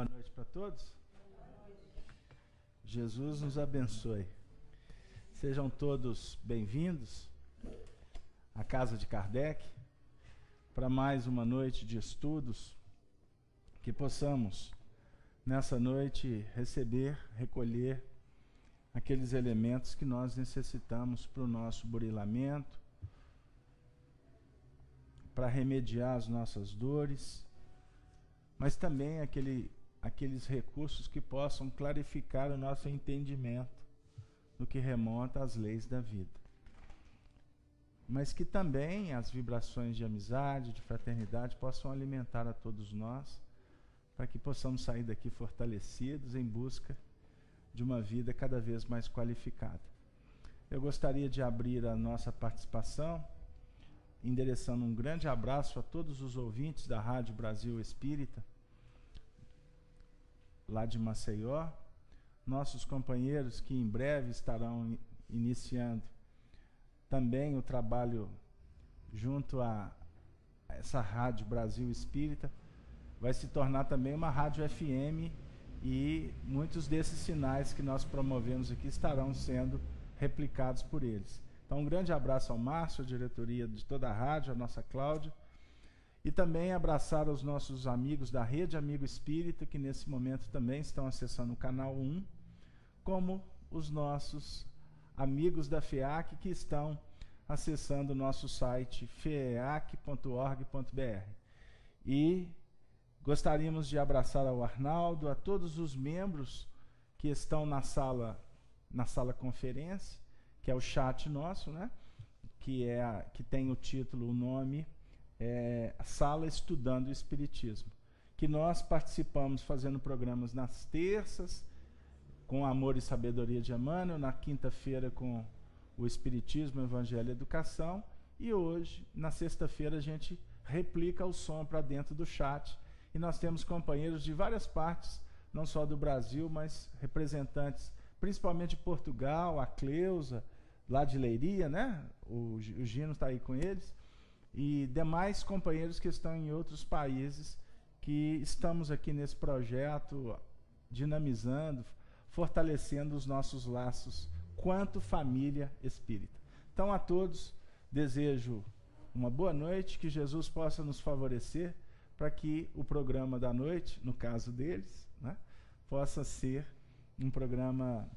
Boa noite para todos. Jesus nos abençoe. Sejam todos bem-vindos à Casa de Kardec para mais uma noite de estudos, que possamos nessa noite receber, recolher aqueles elementos que nós necessitamos para o nosso burilamento, para remediar as nossas dores, mas também aqueles recursos que possam clarificar o nosso entendimento no que remonta às leis da vida. Mas que também as vibrações de amizade, de fraternidade possam alimentar a todos nós, para que possamos sair daqui fortalecidos em busca de uma vida cada vez mais qualificada. Eu gostaria de abrir a nossa participação endereçando um grande abraço a todos os ouvintes da Rádio Brasil Espírita, lá de Maceió, nossos companheiros que em breve estarão iniciando também o trabalho junto a essa Rádio Brasil Espírita, vai se tornar também uma rádio FM, e muitos desses sinais que nós promovemos aqui estarão sendo replicados por eles. Então, um grande abraço ao Márcio, a diretoria de toda a rádio, a nossa Cláudia, e também abraçar os nossos amigos da Rede Amigo Espírita, que nesse momento também estão acessando o canal 1, como os nossos amigos da FEAC, que estão acessando o nosso site feac.org.br. E gostaríamos de abraçar ao Arnaldo, a todos os membros que estão na sala conferência, que é o chat nosso, né? Que tem o título, o nome, Sala Estudando o Espiritismo, que nós participamos fazendo programas nas terças, com Amor e Sabedoria de Emmanuel, na quinta-feira com o Espiritismo, Evangelho e Educação, e hoje, na sexta-feira, a gente replica o som para dentro do chat, e nós temos companheiros de várias partes, não só do Brasil, mas representantes principalmente de Portugal, a Cleusa, lá de Leiria, né? O Gino está aí com eles, e demais companheiros que estão em outros países, que estamos aqui nesse projeto dinamizando, fortalecendo os nossos laços quanto família espírita. Então, a todos desejo uma boa noite, que Jesus possa nos favorecer para que o programa da noite, no caso deles, né, possa ser um programa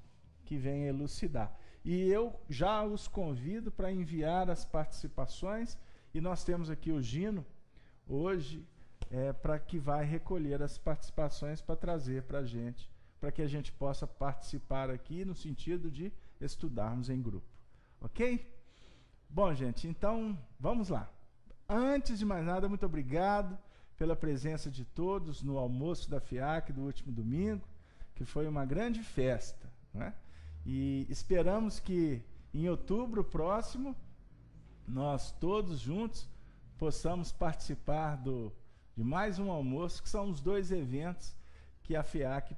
que venha elucidar. E eu já os convido para enviar as participações, e nós temos aqui o Gino, hoje, para que vai recolher as participações para trazer para a gente, para que a gente possa participar aqui no sentido de estudarmos em grupo. Ok? Bom, gente, então, vamos lá. Antes de mais nada, muito obrigado pela presença de todos no almoço da FEAC do último domingo, que foi uma grande festa, né? E esperamos que em outubro próximo, nós todos juntos possamos participar de mais um almoço, que são os 2 eventos que a FEAC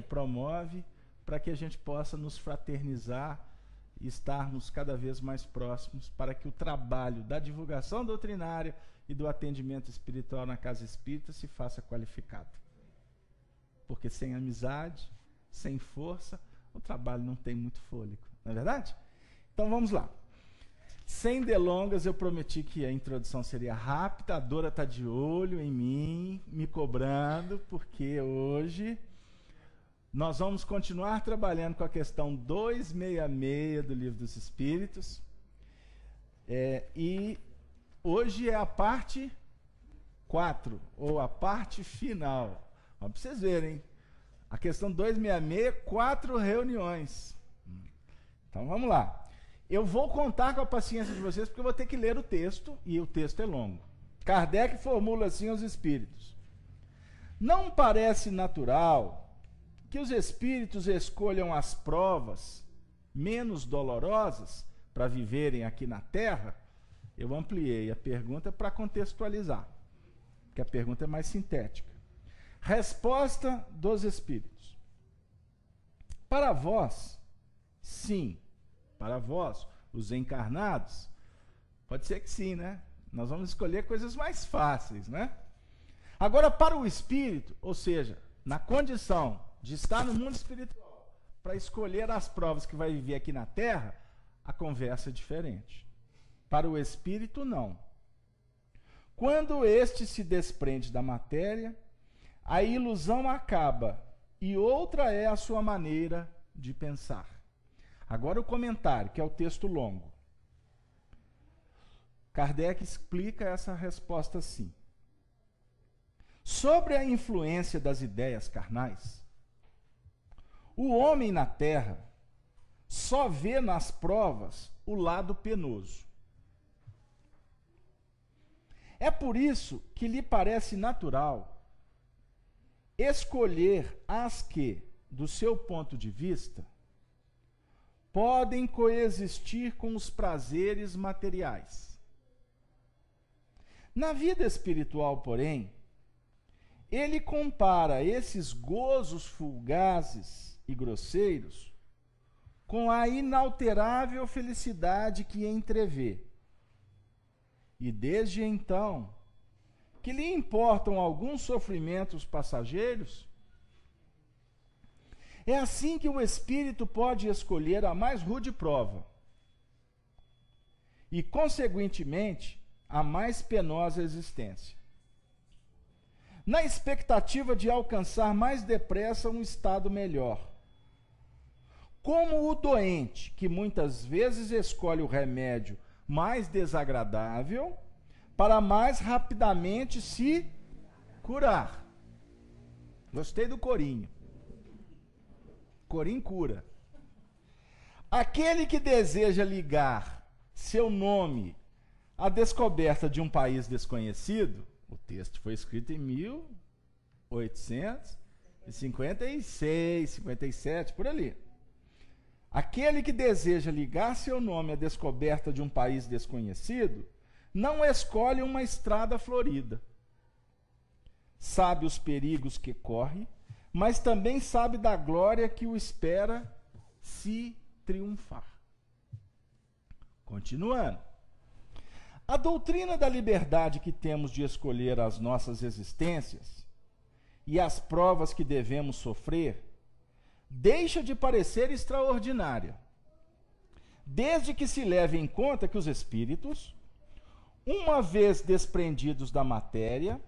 promove, para que a gente possa nos fraternizar e estarmos cada vez mais próximos, para que o trabalho da divulgação doutrinária e do atendimento espiritual na Casa Espírita se faça qualificado. Porque sem amizade, sem força, o trabalho não tem muito fôlego, não é verdade? Então vamos lá. Sem delongas, eu prometi que a introdução seria rápida. A Dora está de olho em mim, me cobrando, porque hoje nós vamos continuar trabalhando com a questão 266 do Livro dos Espíritos. E hoje é a parte 4, ou a parte final. Vamos para vocês verem, hein? A questão 266, 4 reuniões. Então vamos lá. Eu vou contar com a paciência de vocês, porque eu vou ter que ler o texto, e o texto é longo. Kardec formula assim aos espíritos: não parece natural que os espíritos escolham as provas menos dolorosas para viverem aqui na Terra? Eu ampliei a pergunta para contextualizar, porque a pergunta é mais sintética. Resposta dos espíritos: para vós, sim. Para vós, os encarnados, pode ser que sim, né? Nós vamos escolher coisas mais fáceis, né? Agora, para o espírito, ou seja, na condição de estar no mundo espiritual, para escolher as provas que vai viver aqui na Terra, a conversa é diferente. Para o espírito, não. Quando este se desprende da matéria, a ilusão acaba e outra é a sua maneira de pensar. Agora o comentário, que é o texto longo. Kardec explica essa resposta assim. Sobre a influência das ideias carnais, o homem na Terra só vê nas provas o lado penoso. É por isso que lhe parece natural escolher as que, do seu ponto de vista, podem coexistir com os prazeres materiais. Na vida espiritual, porém, ele compara esses gozos fugazes e grosseiros com a inalterável felicidade que entrevê. E desde então, que lhe importam alguns sofrimentos passageiros, é assim que o espírito pode escolher a mais rude prova e, conseguintemente, a mais penosa existência, na expectativa de alcançar mais depressa um estado melhor. Como o doente, que muitas vezes escolhe o remédio mais desagradável para mais rapidamente se curar. Gostei do corinho. Corim cura. Aquele que deseja ligar seu nome à descoberta de um país desconhecido, o texto foi escrito em 1856, 57, por ali. Aquele que deseja ligar seu nome à descoberta de um país desconhecido, não escolhe uma estrada florida. Sabe os perigos que corre, mas também sabe da glória que o espera se triunfar. Continuando. A doutrina da liberdade que temos de escolher as nossas existências e as provas que devemos sofrer deixa de parecer extraordinária, desde que se leve em conta que os espíritos, uma vez desprendidos da matéria,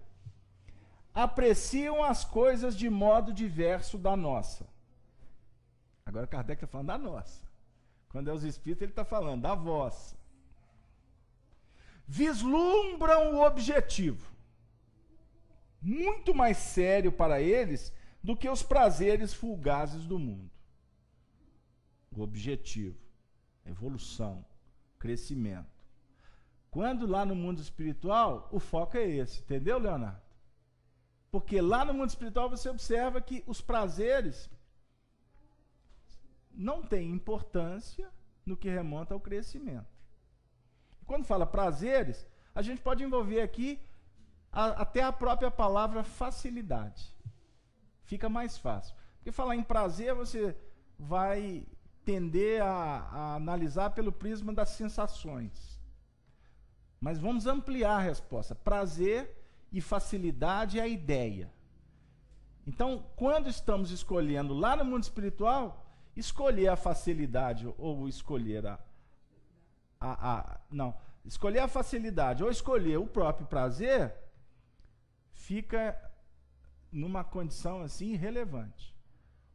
apreciam as coisas de modo diverso da nossa. Agora Kardec está falando da nossa. Quando é os espíritos, ele está falando da vossa. Vislumbram o objetivo, muito mais sério para eles do que os prazeres fugazes do mundo. O objetivo, evolução, crescimento. Quando lá no mundo espiritual, o foco é esse, entendeu, Leonardo? Porque lá no mundo espiritual você observa que os prazeres não têm importância no que remonta ao crescimento. Quando fala prazeres, a gente pode envolver aqui até a própria palavra facilidade. Fica mais fácil. Porque falar em prazer, você vai tender a analisar pelo prisma das sensações. Mas vamos ampliar a resposta. Prazer e facilidade é a ideia. Então, quando estamos escolhendo lá no mundo espiritual, escolher a facilidade ou escolher escolher a facilidade ou escolher o próprio prazer fica numa condição assim irrelevante.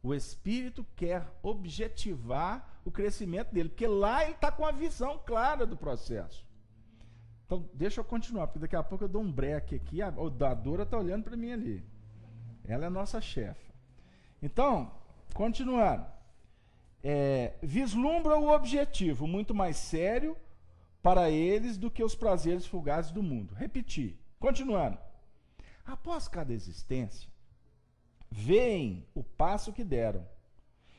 O espírito quer objetivar o crescimento dele, porque lá ele está com a visão clara do processo. Então, deixa eu continuar, porque daqui a pouco eu dou um break aqui. A Dora está olhando para mim ali. Ela é nossa chefa. Então, continuando. Vislumbra o objetivo muito mais sério para eles do que os prazeres fugazes do mundo. Repetir. Continuando. Após cada existência, veem o passo que deram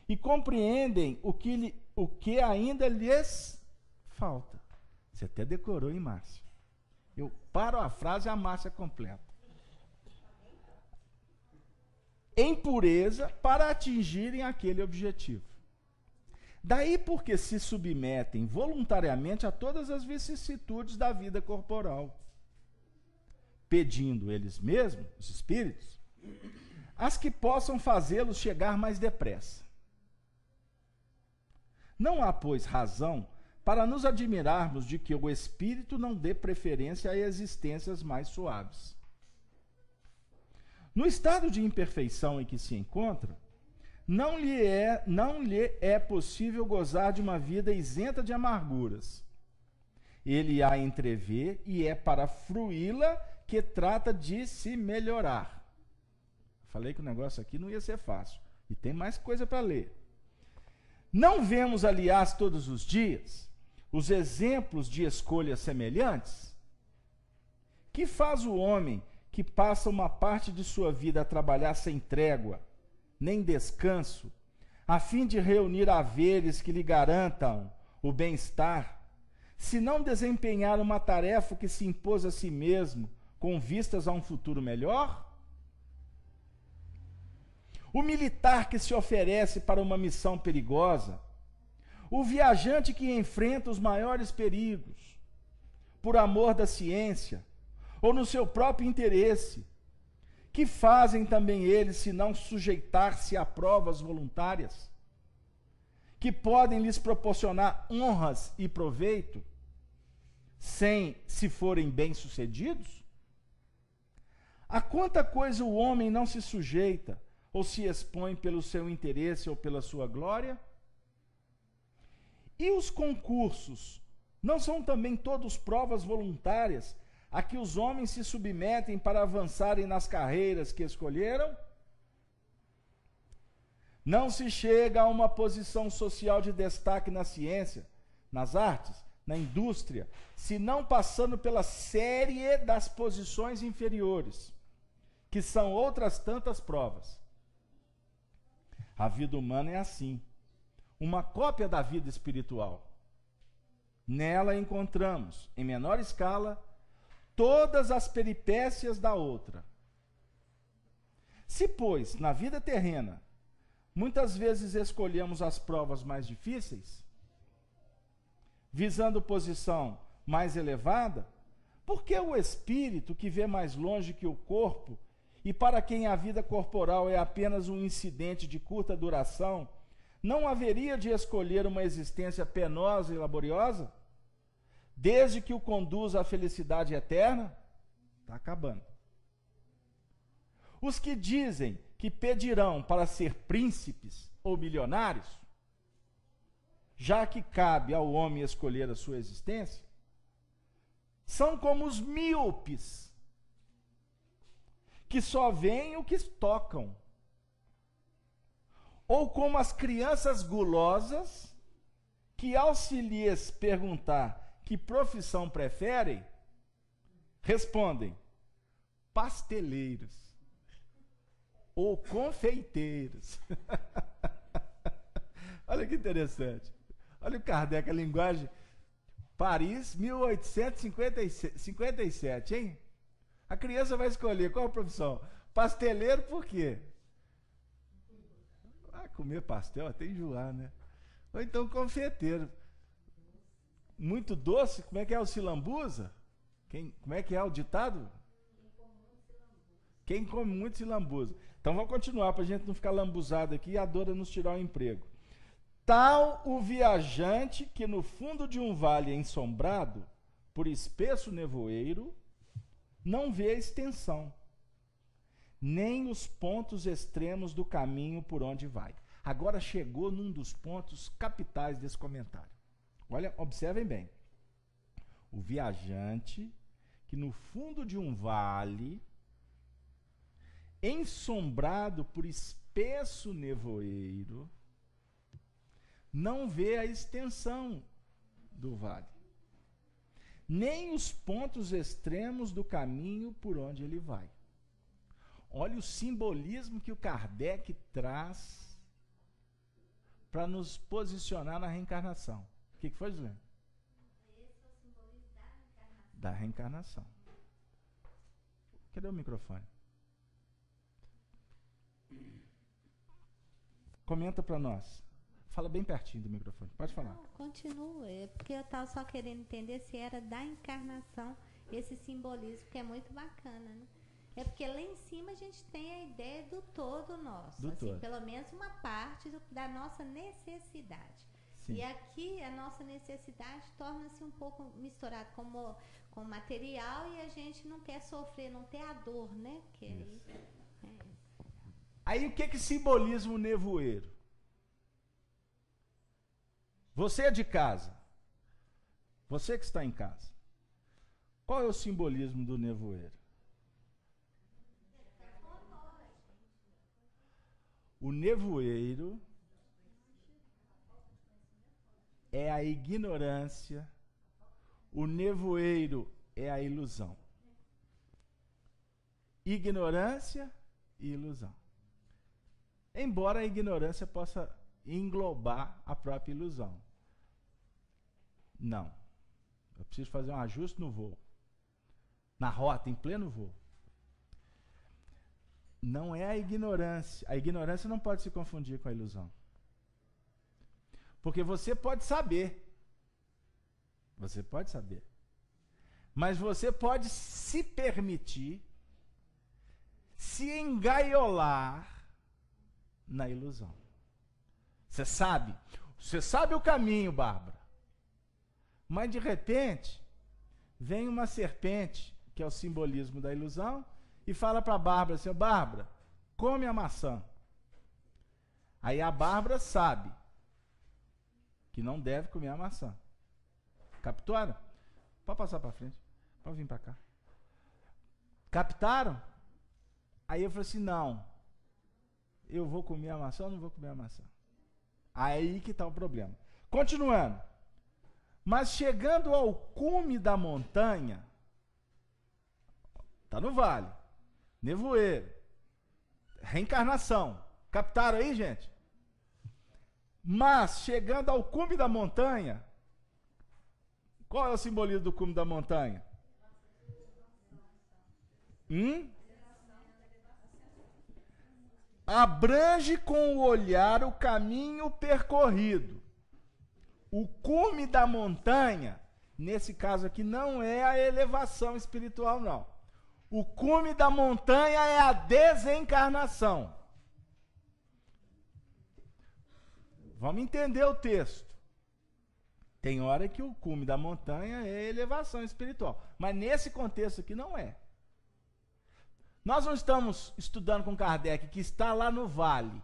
e compreendem o que ainda lhes falta. Você até decorou, hein, Márcia? Eu paro a frase e a Márcia completa. Em pureza para atingirem aquele objetivo. Daí porque se submetem voluntariamente a todas as vicissitudes da vida corporal, pedindo eles mesmos, os espíritos, as que possam fazê-los chegar mais depressa. Não há, pois, razão para nos admirarmos de que o espírito não dê preferência a existências mais suaves. No estado de imperfeição em que se encontra, não lhe é possível gozar de uma vida isenta de amarguras. Ele a entrevê e é para fruí-la que trata de se melhorar. Falei que o negócio aqui não ia ser fácil. E tem mais coisa para ler. Não vemos, aliás, todos os dias, os exemplos de escolhas semelhantes? Que faz o homem que passa uma parte de sua vida a trabalhar sem trégua, nem descanso, a fim de reunir haveres que lhe garantam o bem-estar, se não desempenhar uma tarefa que se impôs a si mesmo, com vistas a um futuro melhor? O militar que se oferece para uma missão perigosa, o viajante que enfrenta os maiores perigos, por amor da ciência, ou no seu próprio interesse, que fazem também eles se não sujeitar-se a provas voluntárias, que podem lhes proporcionar honras e proveito, se forem bem-sucedidos? A quanta coisa o homem não se sujeita, ou se expõe pelo seu interesse ou pela sua glória? E os concursos, não são também todos provas voluntárias, a que os homens se submetem para avançarem nas carreiras que escolheram? Não se chega a uma posição social de destaque na ciência, nas artes, na indústria, se não passando pela série das posições inferiores, que são outras tantas provas. A vida humana é assim, uma cópia da vida espiritual. Nela encontramos, em menor escala, todas as peripécias da outra. Se, pois, na vida terrena, muitas vezes escolhemos as provas mais difíceis, visando posição mais elevada, por que o espírito, que vê mais longe que o corpo, e para quem a vida corporal é apenas um incidente de curta duração, não haveria de escolher uma existência penosa e laboriosa, desde que o conduza à felicidade eterna? Está acabando. Os que dizem que pedirão para ser príncipes ou milionários, já que cabe ao homem escolher a sua existência, são como os míopes, que só veem o que tocam, ou como as crianças gulosas, que ao se lhes perguntar que profissão preferem, respondem: pasteleiros ou confeiteiros. Olha que interessante. Olha o Kardec, a linguagem. Paris, 1857, hein? A criança vai escolher qual a profissão? Pasteleiro por quê? Ah, comer pastel até enjoar, né? Ou então confeiteiro. Muito doce, como é que é o silambuza? Como é que é o ditado? Quem come muito se lambuza. Então vamos continuar para a gente não ficar lambuzado aqui e a Dora nos tirar o emprego. Tal o viajante que no fundo de um vale ensombrado por espesso nevoeiro não vê a extensão, nem os pontos extremos do caminho por onde vai. Agora chegou num dos pontos capitais desse comentário. Olha, observem bem. O viajante que no fundo de um vale ensombrado por espesso nevoeiro não vê a extensão do vale, nem os pontos extremos do caminho por onde ele vai. Olha o simbolismo que o Kardec traz para nos posicionar na reencarnação. O que foi, Juliana? Esse é o simbolismo da reencarnação. Da reencarnação. Cadê o microfone? Comenta para nós. Fala bem pertinho do microfone. Pode falar. Não, continua. É porque eu estava só querendo entender se era da encarnação esse simbolismo, que é muito bacana, né? É porque lá em cima a gente tem a ideia do todo nosso. Do todo. Pelo menos uma parte da nossa necessidade. Sim. E aqui a nossa necessidade torna-se um pouco misturada com material e a gente não quer sofrer, não ter a dor, né? Aí o que simboliza o nevoeiro? Você é de casa. Você que está em casa. Qual é o simbolismo do nevoeiro? O nevoeiro é a ignorância. O nevoeiro é a ilusão. Ignorância e ilusão. Embora a ignorância possa englobar a própria ilusão. Não. Eu preciso fazer um ajuste no voo. Na rota, em pleno voo. Não é a ignorância. A ignorância não pode se confundir com a ilusão. Porque você pode saber. Você pode saber. Mas você pode se permitir se engaiolar na ilusão. Você sabe? Você sabe o caminho, Bárbara. Mas de repente, vem uma serpente, que é o simbolismo da ilusão, e fala para a Bárbara assim: Bárbara, come a maçã. Aí a Bárbara sabe que não deve comer a maçã. Captaram? Pode passar para frente. Pode vir para cá. Captaram? Aí eu falei assim: não. Eu vou comer a maçã ou não vou comer a maçã? Aí que está o problema. Continuando. Mas chegando ao cume da montanha, está no vale, nevoeiro, reencarnação. Captaram aí, gente? Mas chegando ao cume da montanha, qual é o simbolismo do cume da montanha? Abrange com o olhar o caminho percorrido. O cume da montanha, nesse caso aqui, não é a elevação espiritual, não. O cume da montanha é a desencarnação. Vamos entender o texto. Tem hora que o cume da montanha é a elevação espiritual. Mas nesse contexto aqui não é. Nós não estamos estudando com Kardec, que está lá no vale,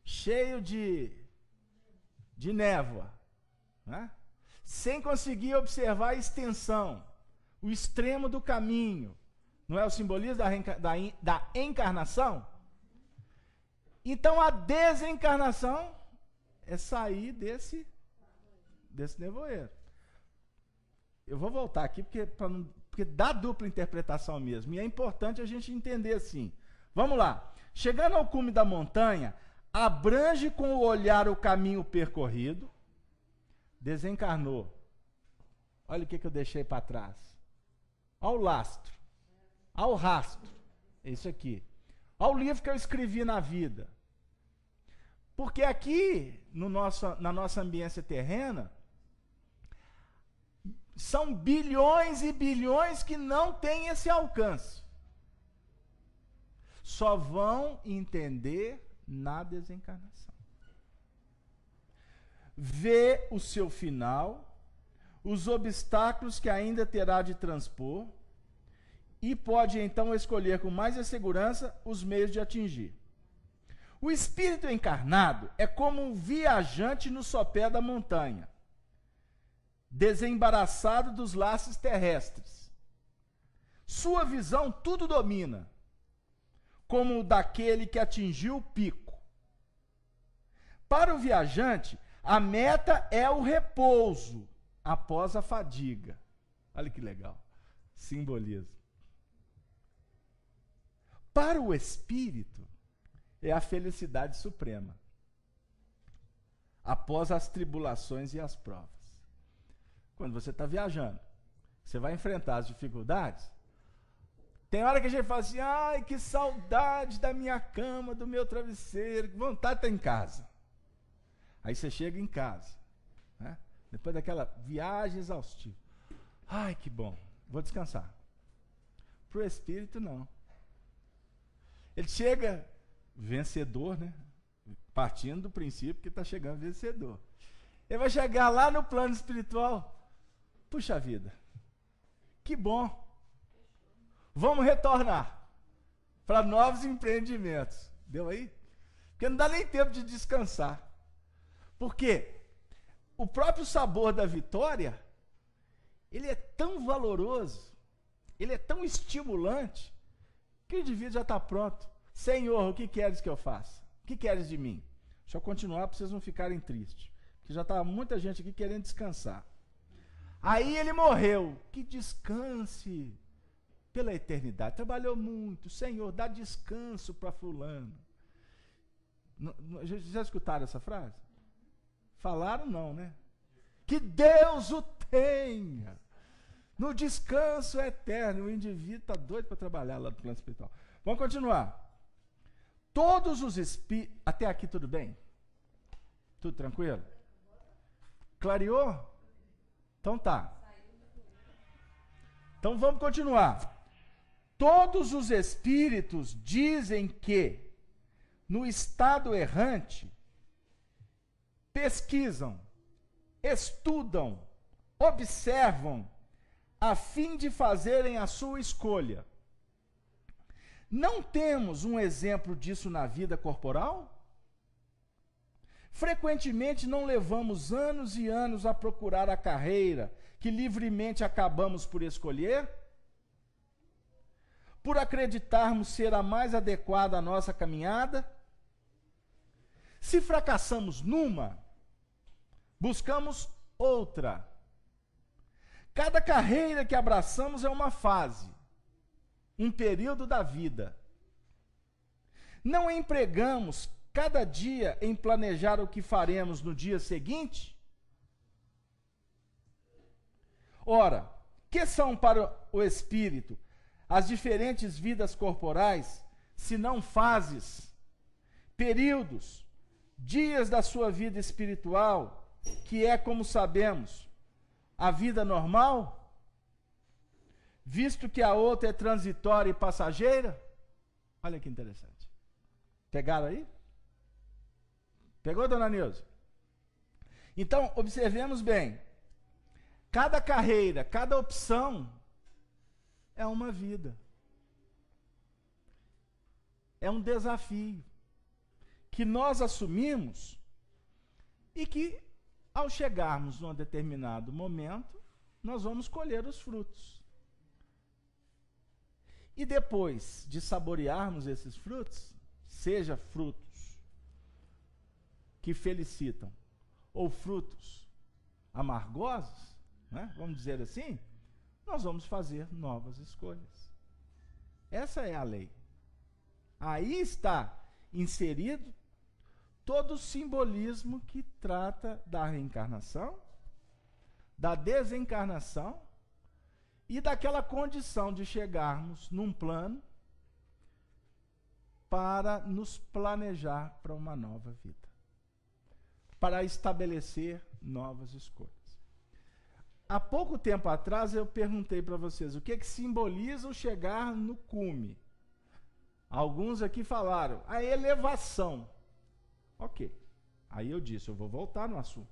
cheio de névoa, né? Sem conseguir observar a extensão, o extremo do caminho. Não é o simbolismo da encarnação? Então a desencarnação é sair desse nevoeiro. Eu vou voltar aqui porque dá dupla interpretação mesmo. E é importante a gente entender assim. Vamos lá. Chegando ao cume da montanha, abrange com o olhar o caminho percorrido. Desencarnou. Olha o que eu deixei para trás. Olha o lastro. Olha o rastro. É isso aqui. Olha o livro que eu escrevi na vida. Porque aqui, na nossa ambiência terrena, são bilhões e bilhões que não têm esse alcance. Só vão entender na desencarnação. Vê o seu final, os obstáculos que ainda terá de transpor, e pode então escolher com mais segurança os meios de atingir. O espírito encarnado é como um viajante no sopé da montanha, desembaraçado dos laços terrestres. Sua visão tudo domina, como o daquele que atingiu o pico. Para o viajante, a meta é o repouso após a fadiga. Olha que legal. Simbolismo. Para o espírito, é a felicidade suprema após as tribulações e as provas. Quando você está viajando, você vai enfrentar as dificuldades. Tem hora que a gente fala assim: ai, que saudade da minha cama, do meu travesseiro, que vontade de estar em casa. Aí você chega em casa, né? Depois daquela viagem exaustiva. Ai, que bom, vou descansar. Para o espírito, não. Ele chega vencedor, né? Partindo do princípio que está chegando vencedor. Ele vai chegar lá no plano espiritual. Puxa vida, que bom. Vamos retornar para novos empreendimentos. Deu aí? Porque não dá nem tempo de descansar. Porque o próprio sabor da vitória, ele é tão valoroso, ele é tão estimulante, que o indivíduo já está pronto. Senhor, o que queres que eu faça? O que queres de mim? Deixa eu continuar para vocês não ficarem tristes. Porque já está muita gente aqui querendo descansar. Aí ele morreu. Que descanse pela eternidade. Trabalhou muito. Senhor, dá descanso para fulano. Já escutaram essa frase? Falaram não, né? Que Deus o tenha no descanso eterno. O indivíduo está doido para trabalhar lá no plano espiritual. Vamos continuar. Todos os espíritos... Até aqui tudo bem? Tudo tranquilo? Clareou? Então tá. Então vamos continuar. Todos os espíritos dizem que, no estado errante, pesquisam, estudam, observam, a fim de fazerem a sua escolha. Não temos um exemplo disso na vida corporal? Frequentemente não levamos anos e anos a procurar a carreira que livremente acabamos por escolher? Por acreditarmos ser a mais adequada à nossa caminhada? Se fracassamos numa, buscamos outra. Cada carreira que abraçamos é uma fase, um período da vida. Não empregamos cada dia em planejar o que faremos no dia seguinte? Ora, que são para o espírito as diferentes vidas corporais, se não fases, períodos, dias da sua vida espiritual, que é, como sabemos, a vida normal, visto que a outra é transitória e passageira? Olha que interessante. Pegaram aí? Pegou, dona Neuza? Então, observemos bem. Cada carreira, cada opção é uma vida. É um desafio que nós assumimos e que, ao chegarmos num determinado momento, nós vamos colher os frutos. E depois de saborearmos esses frutos, seja frutos que felicitam ou frutos amargosos, né, vamos dizer assim, nós vamos fazer novas escolhas. Essa é a lei. Aí está inserido todo o simbolismo que trata da reencarnação, da desencarnação e daquela condição de chegarmos num plano para nos planejar para uma nova vida, para estabelecer novas escolhas. Há pouco tempo atrás eu perguntei para vocês o que simboliza o chegar no cume. Alguns aqui falaram a elevação. Ok. Aí eu disse, eu vou voltar no assunto.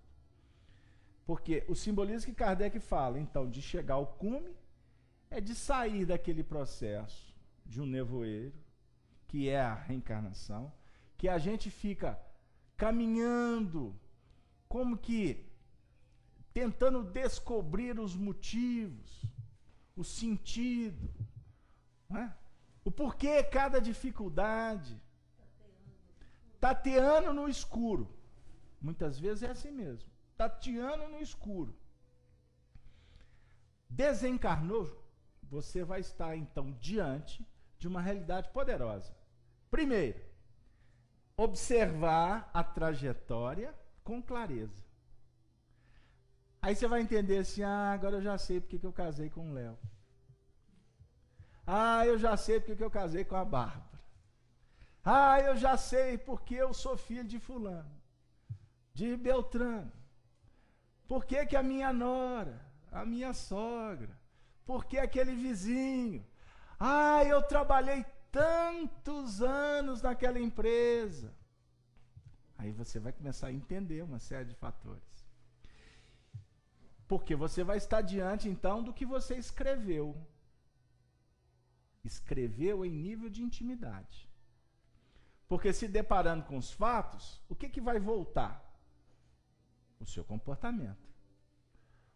Porque o simbolismo que Kardec fala, então, de chegar ao cume, é de sair daquele processo de um nevoeiro, que é a reencarnação, que a gente fica caminhando, como que tentando descobrir os motivos, o sentido, né? O porquê cada dificuldade, tateando no escuro. Muitas vezes é assim mesmo, tateando no escuro. Desencarnou, você vai estar então diante de uma realidade poderosa. Primeiro, observar a trajetória com clareza. Aí você vai entender assim, agora eu já sei porque que eu casei com o Léo. Eu já sei porque que eu casei com a Bárbara. Eu já sei porque eu sou filho de fulano, de Beltrano. Por que que a minha nora, a minha sogra, por que aquele vizinho? Eu trabalhei tantos anos naquela empresa. Aí você vai começar a entender uma série de fatores. Porque você vai estar diante, então, do que você escreveu. Escreveu em nível de intimidade. Porque se deparando com os fatos, o que vai voltar? O seu comportamento.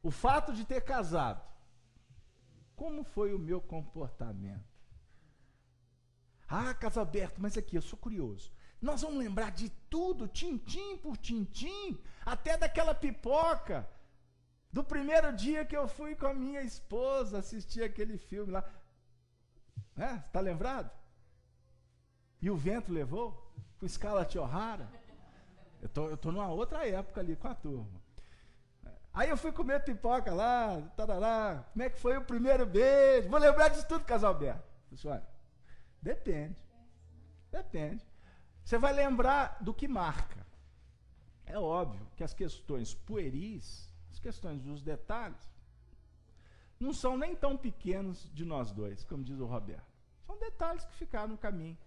O fato de ter casado. Como foi o meu comportamento? Ah, Casalberto, mas aqui, eu sou curioso. Nós vamos lembrar de tudo, tintim por tintim, até daquela pipoca, do primeiro dia que eu fui com a minha esposa assistir aquele filme lá. Está lembrado? E o vento levou? Com Scarlett O'Hara? Eu tô numa outra época ali com a turma. Aí eu fui comer pipoca lá, tarará, como é que foi o primeiro beijo? Vou lembrar disso tudo, Casalberto. Pessoal, depende. Você vai lembrar do que marca. É óbvio que as questões pueris, as questões dos detalhes, não são nem tão pequenos de nós dois, como diz o Roberto. São detalhes que ficaram no caminho.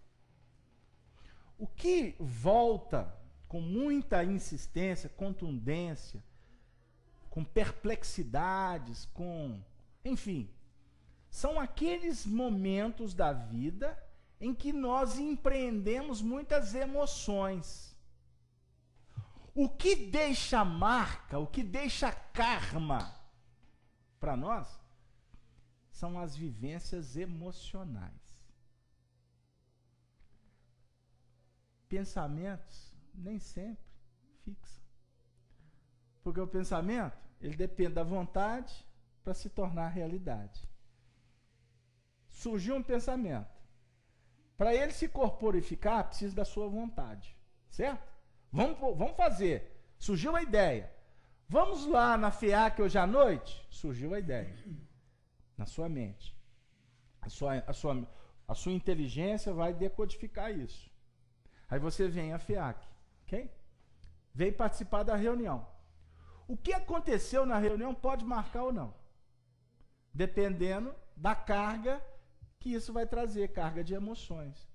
O que volta com muita insistência, contundência, com perplexidades, enfim, são aqueles momentos da vida em que nós empreendemos muitas emoções. O que deixa marca, o que deixa karma para nós, são as vivências emocionais. Pensamentos nem sempre fixam. Porque o pensamento, ele depende da vontade para se tornar realidade. Surgiu um pensamento. Para ele se corporificar, precisa da sua vontade. Certo? Vamos fazer. Surgiu a ideia. Vamos lá na FEAC hoje à noite? Surgiu a ideia. Na sua mente. A sua inteligência vai decodificar isso. Aí você vem à FEAC. Ok? Veio participar da reunião. O que aconteceu na reunião pode marcar ou não. Dependendo da carga que isso vai trazer, carga de emoções.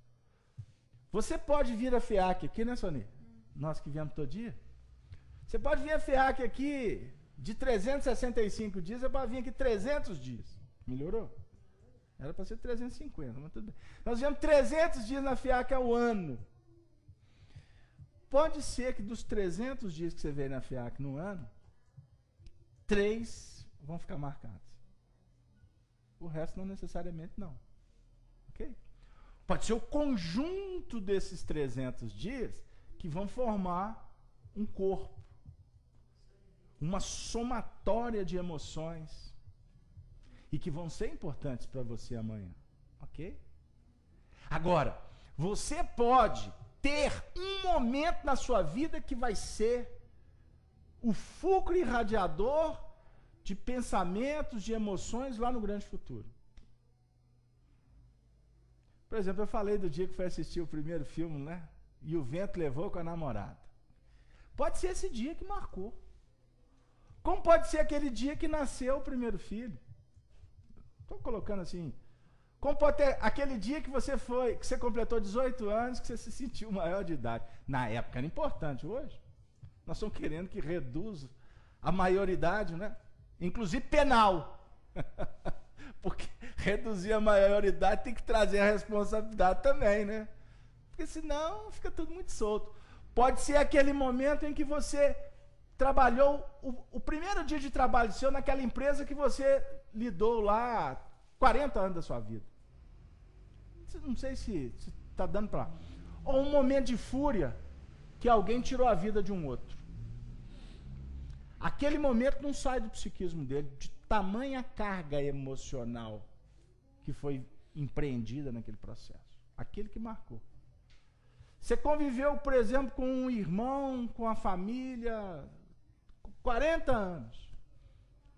Você pode vir à FEAC aqui, né, Sony? Nós que viemos todo dia. Você pode vir à FEAC aqui de 365 dias, é para vir aqui 300 dias. Melhorou? Era para ser 350, mas tudo bem. Nós viemos 300 dias na FEAC ao ano. Pode ser que dos 300 dias que você veio na FEAC no ano, 3 vão ficar marcados. O resto não necessariamente não. Ok? Pode ser o conjunto desses 300 dias que vão formar um corpo. Uma somatória de emoções. E que vão ser importantes para você amanhã. Ok? Agora, você pode ter um momento na sua vida que vai ser o fulcro irradiador de pensamentos, de emoções lá no grande futuro. Por exemplo, eu falei do dia que foi assistir o primeiro filme, né? E o vento levou com a namorada. Pode ser esse dia que marcou. Como pode ser aquele dia que nasceu o primeiro filho? Estou colocando assim. Como pode ter aquele dia que você completou 18 anos, que você se sentiu maior de idade. Na época era importante, hoje nós estamos querendo que reduza a maioridade, né? Inclusive penal. Porque reduzir a maioridade tem que trazer a responsabilidade também, né? Porque senão fica tudo muito solto. Pode ser aquele momento em que você trabalhou, o primeiro dia de trabalho seu naquela empresa que você lidou lá 40 anos da sua vida. Não sei se está dando para... Ou um momento de fúria que alguém tirou a vida de um outro. Aquele momento não sai do psiquismo dele, de tamanha carga emocional que foi empreendida naquele processo. Aquele que marcou. Você conviveu, por exemplo, com um irmão, com a família, 40 anos.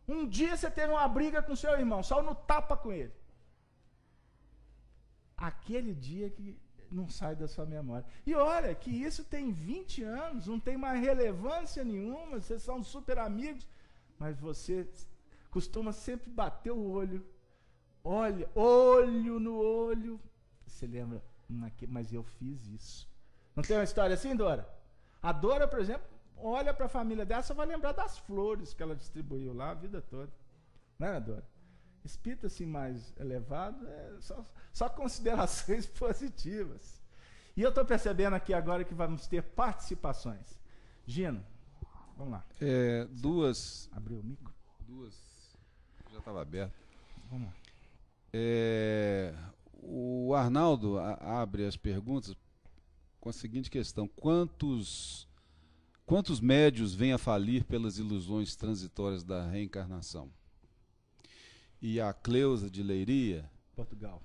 Um dia você teve uma briga com seu irmão, saiu no tapa com ele. Aquele dia que não sai da sua memória. E olha, que isso tem 20 anos, não tem mais relevância nenhuma, vocês são super amigos, mas você costuma sempre bater o olho, olha, olho no olho, você lembra, mas eu fiz isso. Não tem uma história assim, Dora? A Dora, por exemplo, olha para a família dela, você vai lembrar das flores que ela distribuiu lá a vida toda. Não é, Dora? Espírito assim mais elevado, só considerações positivas. E eu estou percebendo aqui agora que vamos ter participações. Gino, vamos lá. Duas. Abriu o micro? Duas. Já estava aberto. Vamos lá. O Arnaldo abre as perguntas com a seguinte questão: quantos médios vêm a falir pelas ilusões transitórias da reencarnação? E a Cleusa de Leiria, Portugal.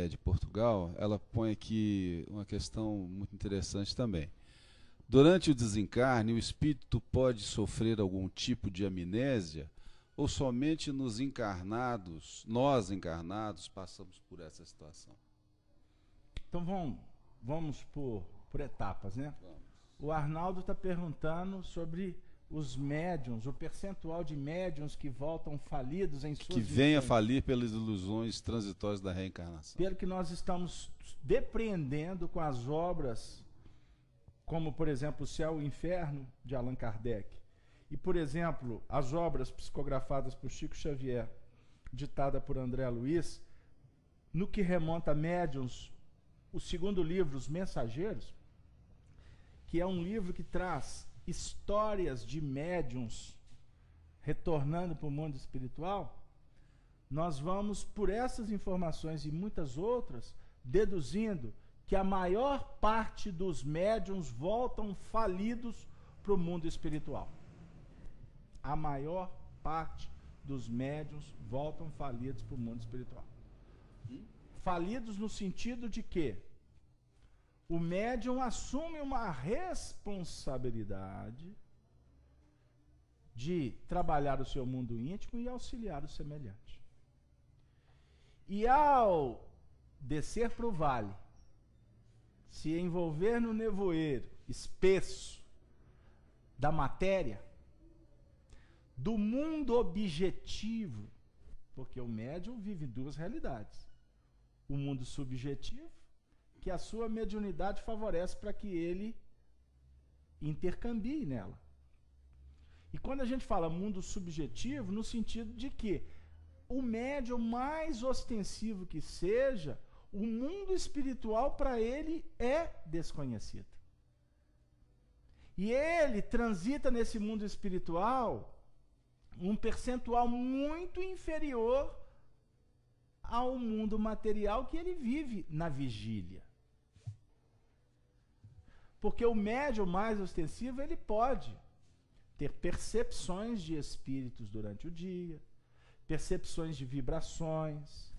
De Portugal, ela põe aqui uma questão muito interessante também. Durante o desencarne, o espírito pode sofrer algum tipo de amnésia ou somente nós encarnados, passamos por essa situação? Então vamos por etapas, né? Vamos. O Arnaldo está perguntando sobre os médiuns, o percentual de médiuns que voltam falidos em suas que vem a falir pelas ilusões transitórias da reencarnação. Pelo que nós estamos depreendendo com as obras, como, por exemplo, O Céu e o Inferno, de Allan Kardec, e, por exemplo, as obras psicografadas por Chico Xavier, ditada por André Luiz, no que remonta a médiuns, o segundo livro, Os Mensageiros, que é um livro que traz histórias de médiuns retornando para o mundo espiritual, nós vamos, por essas informações e muitas outras, deduzindo que a maior parte dos médiuns voltam falidos para o mundo espiritual. A maior parte dos médiuns voltam falidos para o mundo espiritual. Falidos no sentido de que o médium assume uma responsabilidade de trabalhar o seu mundo íntimo e auxiliar o semelhante. E ao descer para o vale, se envolver no nevoeiro espesso da matéria, do mundo objetivo, porque o médium vive duas realidades. O mundo subjetivo, que a sua mediunidade favorece para que ele intercambie nela. E quando a gente fala mundo subjetivo, no sentido de que o médium, mais ostensivo que seja, o mundo espiritual para ele é desconhecido. E ele transita nesse mundo espiritual um percentual muito inferior ao mundo material que ele vive na vigília. Porque o médium mais ostensivo, ele pode ter percepções de espíritos durante o dia, percepções de vibrações,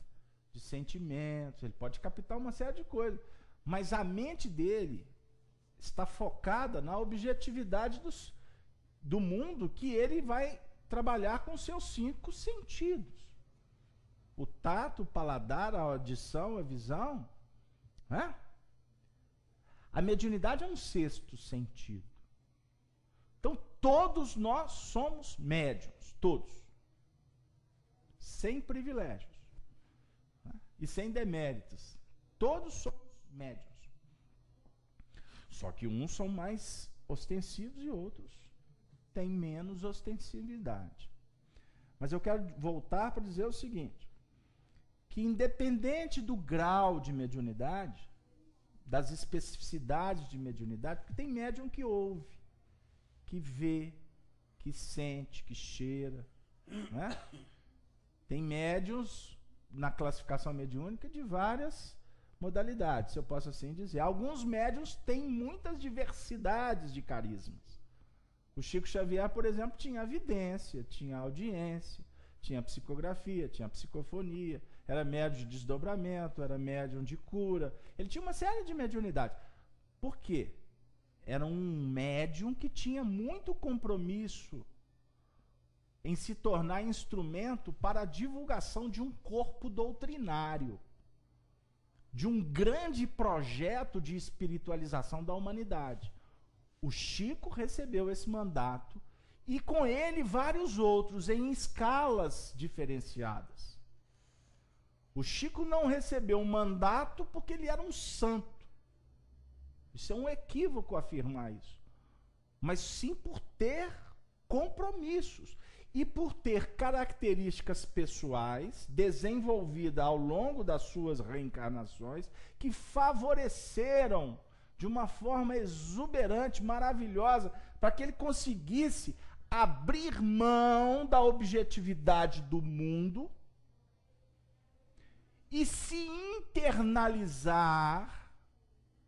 de sentimentos, ele pode captar uma série de coisas, mas a mente dele está focada na objetividade do mundo que ele vai trabalhar com seus 5 sentidos. O tato, o paladar, a audição, a visão, né? A mediunidade é um 6º sentido. Então, todos nós somos médiuns, todos. Sem privilégios, né? E sem deméritos. Todos somos médiuns. Só que uns são mais ostensivos e outros têm menos ostensividade. Mas eu quero voltar para dizer o seguinte, que independente do grau de mediunidade, das especificidades de mediunidade, porque tem médium que ouve, que vê, que sente, que cheira, né? Tem médiuns na classificação mediúnica de várias modalidades, se eu posso assim dizer. Alguns médiuns têm muitas diversidades de carismas. O Chico Xavier, por exemplo, tinha evidência, tinha audiência, tinha psicografia, tinha psicofonia, era médium de desdobramento, era médium de cura. Ele tinha uma série de mediunidades. Por quê? Era um médium que tinha muito compromisso em se tornar instrumento para a divulgação de um corpo doutrinário, de um grande projeto de espiritualização da humanidade. O Chico recebeu esse mandato e com ele vários outros em escalas diferenciadas. O Chico não recebeu um mandato porque ele era um santo. Isso é um equívoco afirmar isso. Mas sim por ter compromissos e por ter características pessoais desenvolvidas ao longo das suas reencarnações que favoreceram de uma forma exuberante, maravilhosa, para que ele conseguisse abrir mão da objetividade do mundo e se internalizar,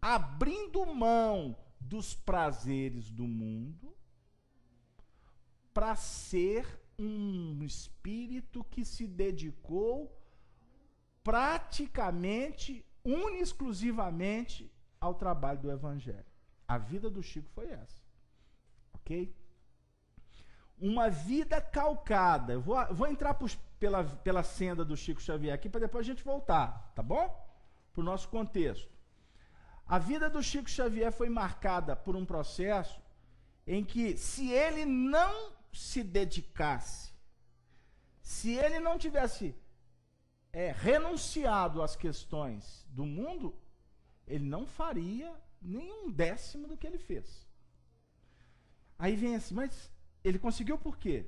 abrindo mão dos prazeres do mundo, para ser um espírito que se dedicou praticamente, exclusivamente ao trabalho do Evangelho. A vida do Chico foi essa. Ok? Uma vida calcada. Eu vou entrar pela senda do Chico Xavier aqui para depois a gente voltar, tá bom? Para o nosso contexto. A vida do Chico Xavier foi marcada por um processo em que, se ele não se dedicasse, se ele não tivesse renunciado às questões do mundo, ele não faria nem um décimo do que ele fez. Aí vem assim, mas ele conseguiu por quê?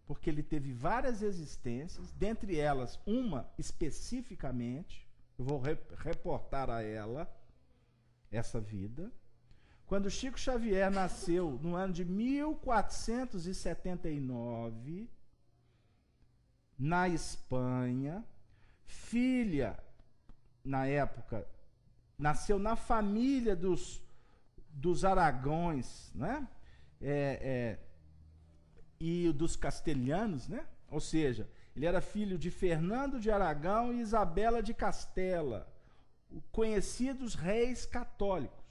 Porque ele teve várias existências, dentre elas uma especificamente, eu vou reportar a ela essa vida. Quando Chico Xavier nasceu no ano de 1479, na Espanha, filha, na época, nasceu na família dos Aragões, né? E dos castelhanos, né? Ou seja, ele era filho de Fernando de Aragão e Isabela de Castela, conhecidos reis católicos.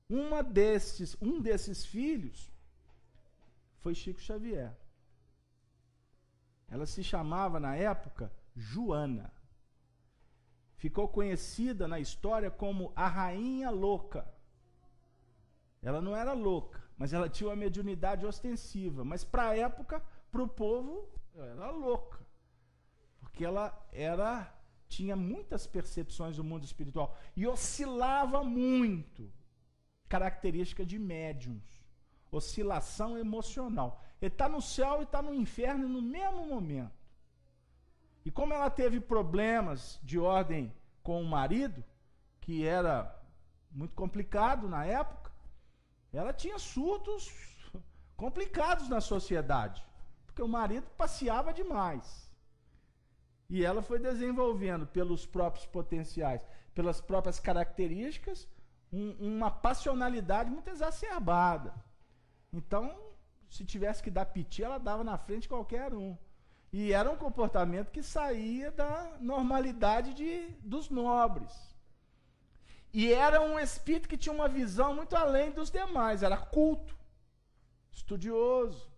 Um desses filhos foi Chico Xavier. Ela se chamava, na época, Joana. Ficou conhecida na história como a Rainha Louca. Ela não era louca, mas ela tinha uma mediunidade ostensiva. Mas para a época, para o povo, ela era louca. Porque ela tinha muitas percepções do mundo espiritual e oscilava muito. Característica de médiums. Oscilação emocional. Ele está no céu e está no inferno no mesmo momento. E como ela teve problemas de ordem com o marido, que era muito complicado na época, ela tinha surtos complicados na sociedade, porque o marido passeava demais. E ela foi desenvolvendo pelos próprios potenciais, pelas próprias características, uma passionalidade muito exacerbada. Então, se tivesse que dar piti, ela dava na frente de qualquer um. E era um comportamento que saía da normalidade dos nobres. E era um espírito que tinha uma visão muito além dos demais. Era culto, estudioso,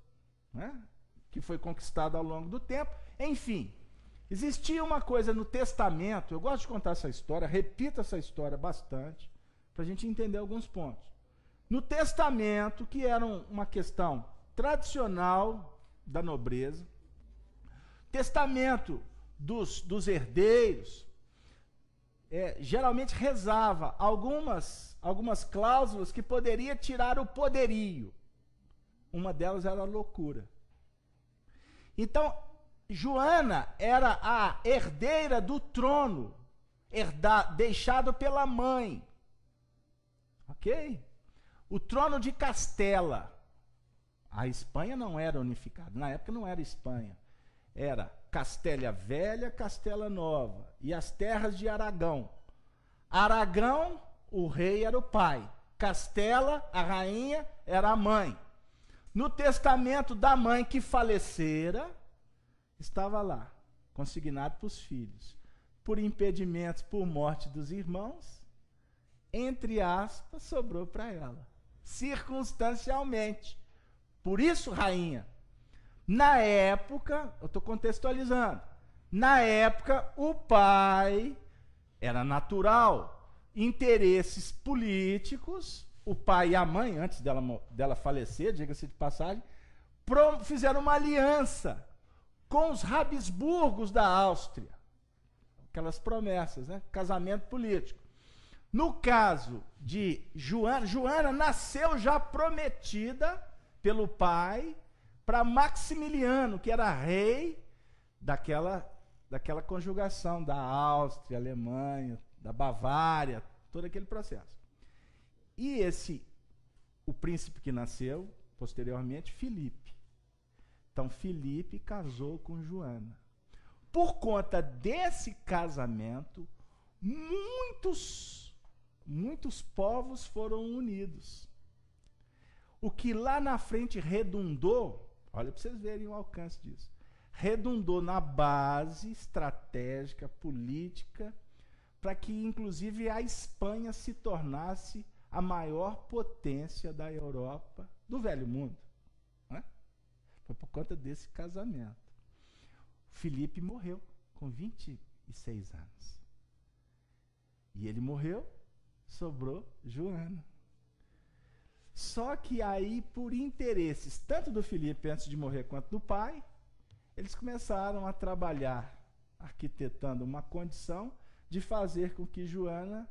né? Que foi conquistado ao longo do tempo. Enfim, existia uma coisa no testamento. Eu gosto de contar essa história, repito essa história bastante, para a gente entender alguns pontos. No testamento, que era uma questão tradicional da nobreza, testamento dos herdeiros, geralmente rezava algumas cláusulas que poderia tirar o poderio. Uma delas era a loucura. Então, Joana era a herdeira do trono, deixado pela mãe. Ok? O trono de Castela. A Espanha não era unificada. Na época não era Espanha. Era Castela Velha, Castela Nova. E as terras de Aragão. Aragão, o rei era o pai. Castela, a rainha, era a mãe. No testamento da mãe que falecera, estava lá, consignado para os filhos. Por impedimentos, por morte dos irmãos, entre aspas, sobrou para ela. Circunstancialmente. Por isso, rainha, na época, eu estou contextualizando, na época o pai era natural, interesses políticos, o pai e a mãe, antes dela falecer, diga-se de passagem, fizeram uma aliança com os Habsburgos da Áustria. Aquelas promessas, né? Casamento político. No caso de Joana, Joana nasceu já prometida pelo pai para Maximiliano, que era rei daquela conjugação da Áustria, Alemanha, da Bavária, todo aquele processo. E o príncipe que nasceu, posteriormente, Filipe. Então, Filipe casou com Joana. Por conta desse casamento, muitos povos foram unidos. O que lá na frente redundou, olha para vocês verem o alcance disso, redundou na base estratégica, política, para que, inclusive, a Espanha se tornasse a maior potência da Europa, do Velho Mundo. Né? Foi por conta desse casamento. Filipe morreu com 26 anos. E ele morreu, sobrou Joana. Só que aí, por interesses, tanto do Filipe antes de morrer, quanto do pai, eles começaram a trabalhar, arquitetando uma condição de fazer com que Joana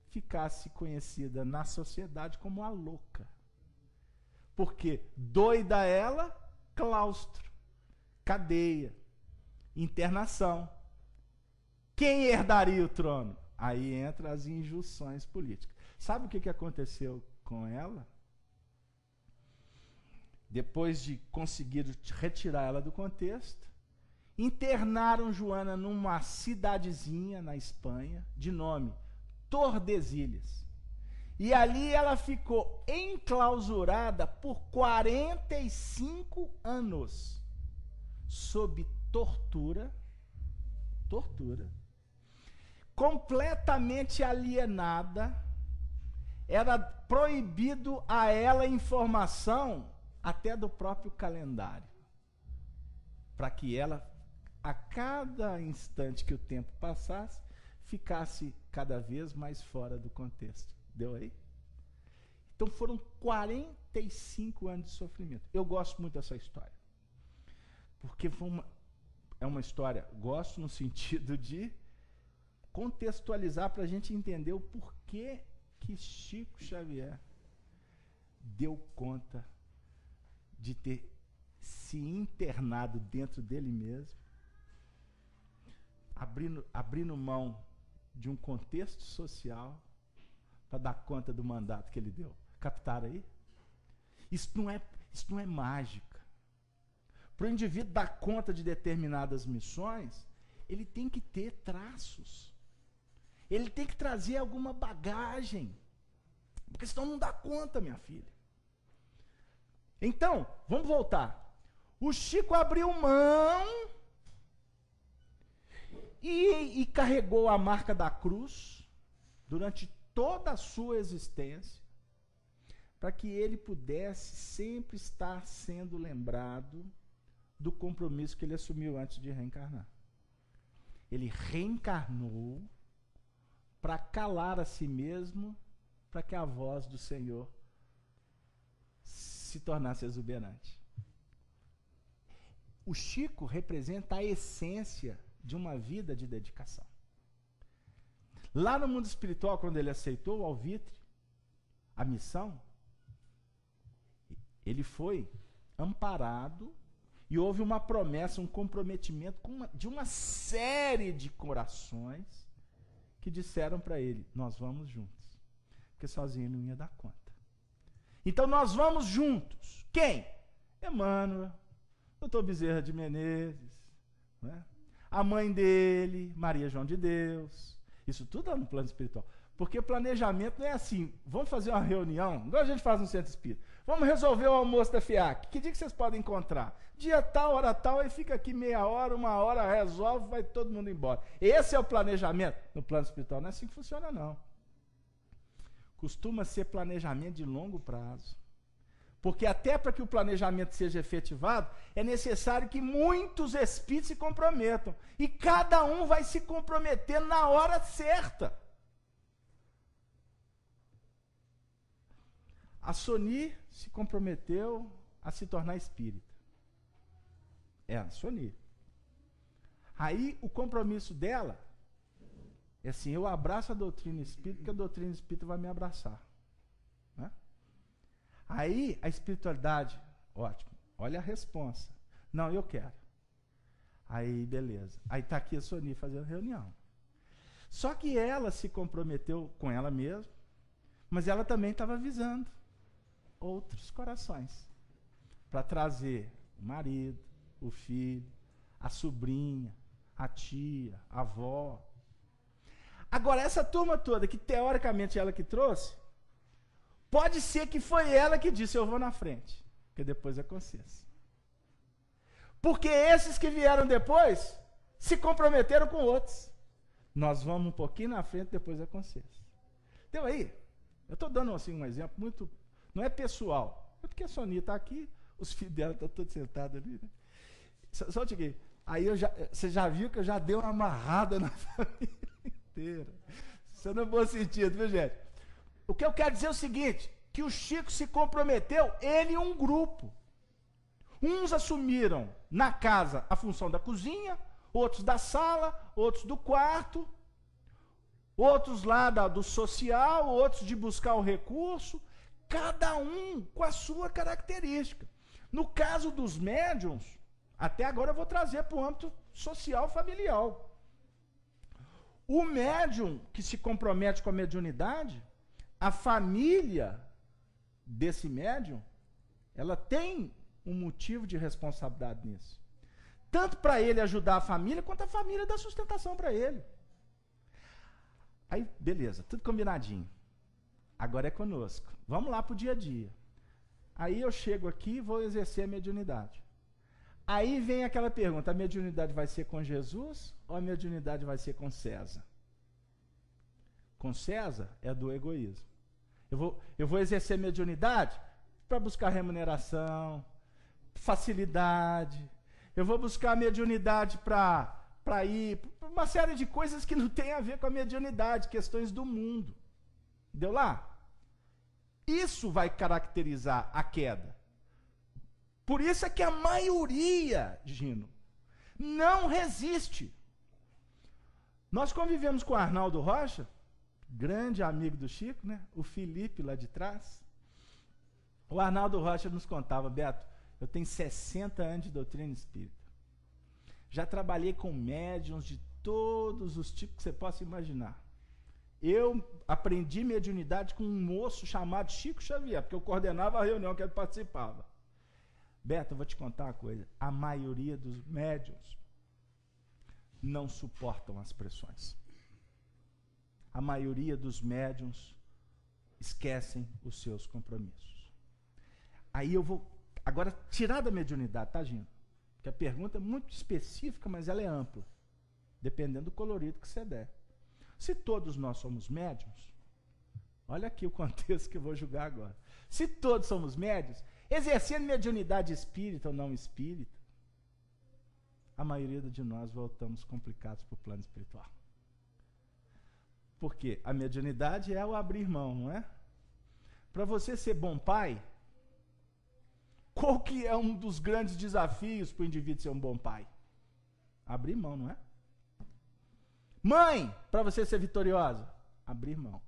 ficasse conhecida na sociedade como a louca. Porque doida ela, claustro, cadeia, internação. Quem herdaria o trono? Aí entra as injunções políticas. Sabe o que aconteceu com ela? Depois de conseguir retirar ela do contexto, internaram Joana numa cidadezinha na Espanha, de nome Tordesilhas. E ali ela ficou enclausurada por 45 anos, sob tortura, completamente alienada. Era proibido a ela informação até do próprio calendário, para que ela, a cada instante que o tempo passasse, ficasse cada vez mais fora do contexto. Deu aí? Então foram 45 anos de sofrimento. Eu gosto muito dessa história, porque é uma história, gosto no sentido de contextualizar para a gente entender o porquê que Chico Xavier deu conta de ter se internado dentro dele mesmo, abrindo mão de um contexto social para dar conta do mandato que ele deu. Captaram aí? Isso não é mágica. Para o indivíduo dar conta de determinadas missões, ele tem que ter traços. Ele tem que trazer alguma bagagem. Porque senão não dá conta, minha filha. Então, vamos voltar. O Chico abriu mão e carregou a marca da cruz durante toda a sua existência, para que ele pudesse sempre estar sendo lembrado do compromisso que ele assumiu antes de reencarnar. Ele reencarnou para calar a si mesmo, para que a voz do Senhor se tornasse exuberante. O Chico representa a essência de uma vida de dedicação. Lá no mundo espiritual, quando ele aceitou o alvitre, a missão, ele foi amparado e houve uma promessa, um comprometimento de uma série de corações que disseram para ele: nós vamos juntos, porque sozinho ele não ia dar conta. Então nós vamos juntos. Quem? Emmanuel, Dr. Bezerra de Menezes, né? A mãe dele, Maria João de Deus. Isso tudo é no plano espiritual. Porque planejamento não é assim, vamos fazer uma reunião, igual a gente faz no centro espírita. Vamos resolver o almoço da FIAC. Que dia que vocês podem encontrar? Dia tal, hora tal, aí fica aqui meia hora, uma hora, resolve, vai todo mundo embora. Esse é o planejamento. No plano espiritual não é assim que funciona, não. Costuma ser planejamento de longo prazo. Porque até para que o planejamento seja efetivado, é necessário que muitos espíritos se comprometam. E cada um vai se comprometer na hora certa. A Soni se comprometeu a se tornar espírita. É a Soni. Aí o compromisso dela é assim, eu abraço a doutrina espírita, porque a doutrina espírita vai me abraçar. Né? Aí a espiritualidade, ótimo, olha a responsa. Não, eu quero. Aí, beleza. Aí está aqui a Sony fazendo reunião. Só que ela se comprometeu com ela mesma, mas ela também estava avisando outros corações para trazer o marido, o filho, a sobrinha, a tia, a avó. Agora, essa turma toda, que teoricamente ela que trouxe, pode ser que foi ela que disse, eu vou na frente, porque depois é consciência. Porque esses que vieram depois se comprometeram com outros. Nós vamos um pouquinho na frente, depois é consciência. Então aí, eu estou dando assim, um exemplo muito, não é pessoal, é porque a Sonia está aqui, os filhos dela estão todos sentados ali. Né? Só aqui. Aí você já viu que eu já dei uma amarrada na família inteira. Isso não é bom sentido, viu, gente? O que eu quero dizer é o seguinte, que o Chico se comprometeu, ele e um grupo. Uns assumiram na casa a função da cozinha, outros da sala, outros do quarto, outros lá do social, outros de buscar o recurso, cada um com a sua característica. No caso dos médiuns, até agora eu vou trazer para o âmbito social familiar. O médium que se compromete com a mediunidade, a família desse médium, ela tem um motivo de responsabilidade nisso. Tanto para ele ajudar a família, quanto a família dá sustentação para ele. Aí, beleza, tudo combinadinho. Agora é conosco. Vamos lá para o dia a dia. Aí eu chego aqui e vou exercer a mediunidade. Aí vem aquela pergunta, a mediunidade vai ser com Jesus ou a mediunidade vai ser com César? Com César é do egoísmo. Eu vou exercer mediunidade para buscar remuneração, facilidade. Eu vou buscar mediunidade para ir, uma série de coisas que não tem a ver com a mediunidade, questões do mundo. Deu lá? Isso vai caracterizar a queda. Por isso é que a maioria, Gino, não resiste. Nós convivemos com o Arnaldo Rocha, grande amigo do Chico, né? O Felipe lá de trás. O Arnaldo Rocha nos contava, Beto, eu tenho 60 anos de doutrina espírita. Já trabalhei com médiuns de todos os tipos que você possa imaginar. Eu aprendi mediunidade com um moço chamado Chico Xavier, porque eu coordenava a reunião que ele participava. Beto, eu vou te contar uma coisa. A maioria dos médiuns não suportam as pressões. A maioria dos médiuns esquecem os seus compromissos. Aí eu vou agora tirar da mediunidade, tá, Gino? Porque a pergunta é muito específica, mas ela é ampla, dependendo do colorido que você der. Se todos nós somos médiuns, olha aqui o contexto que eu vou julgar agora. Se todos somos médiuns, exercendo mediunidade espírita ou não espírita, a maioria de nós voltamos complicados para o plano espiritual. Porque a mediunidade é o abrir mão, não é? Para você ser bom pai, qual que é um dos grandes desafios para o indivíduo ser um bom pai? Abrir mão, não é? Mãe, para você ser vitoriosa, abrir mão.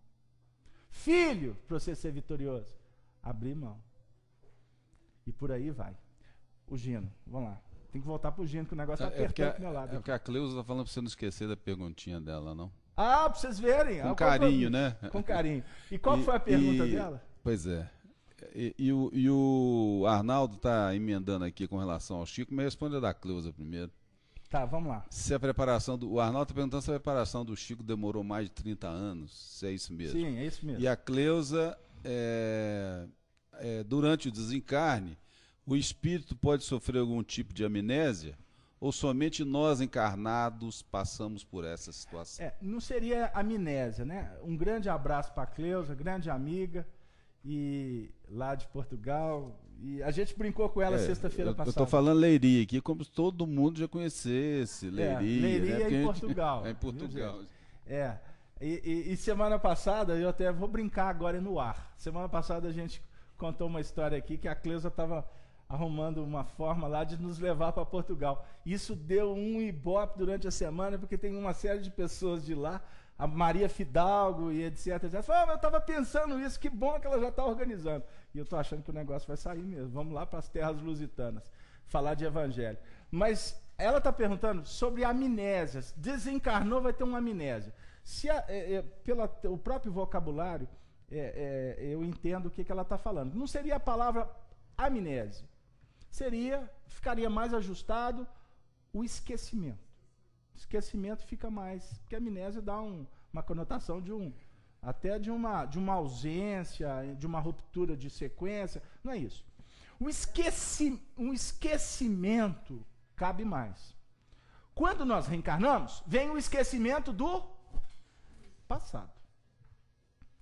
Filho, para você ser vitorioso, abrir mão. E por aí vai. O Gino, vamos lá. Tem que voltar pro Gino, que o negócio está apertando do meu lado. É porque a Cleusa está falando para você não esquecer da perguntinha dela, não? Ah, para vocês verem. Com carinho, né? Com carinho. E qual foi a pergunta dela? Pois é. E o Arnaldo está emendando aqui com relação ao Chico, mas responde a da Cleusa primeiro. Tá, vamos lá. Se a preparação o Arnaldo está perguntando se a preparação do Chico demorou mais de 30 anos, se é isso mesmo. Sim, é isso mesmo. E a Cleusa, durante o desencarne, o espírito pode sofrer algum tipo de amnésia? Ou somente nós encarnados passamos por essa situação? Não seria amnésia, né? Um grande abraço para a Cleusa, grande amiga, e lá de Portugal. E a gente brincou com ela sexta-feira passada. Eu estou falando Leiria aqui, como se todo mundo já conhecesse. Leiria, né? Em Portugal. É em Portugal. E semana passada, eu até vou brincar agora no ar. Semana passada a gente contou uma história aqui que a Cleusa estava arrumando uma forma lá de nos levar para Portugal. Isso deu um ibope durante a semana, porque tem uma série de pessoas de lá, a Maria Fidalgo e etc. Falou, eu estava pensando isso, que bom que ela já está organizando. E eu estou achando que o negócio vai sair mesmo. Vamos lá para as terras lusitanas, falar de evangelho. Mas ela está perguntando sobre amnésias. Desencarnou, vai ter uma amnésia. Se pelo próprio vocabulário, eu entendo o que ela está falando. Não seria a palavra amnésia. Ficaria mais ajustado o esquecimento. Esquecimento fica mais, porque a amnésia dá uma conotação até de uma ausência, de uma ruptura de sequência. Não é isso. Um esquecimento cabe mais. Quando nós reencarnamos, vem o esquecimento do passado.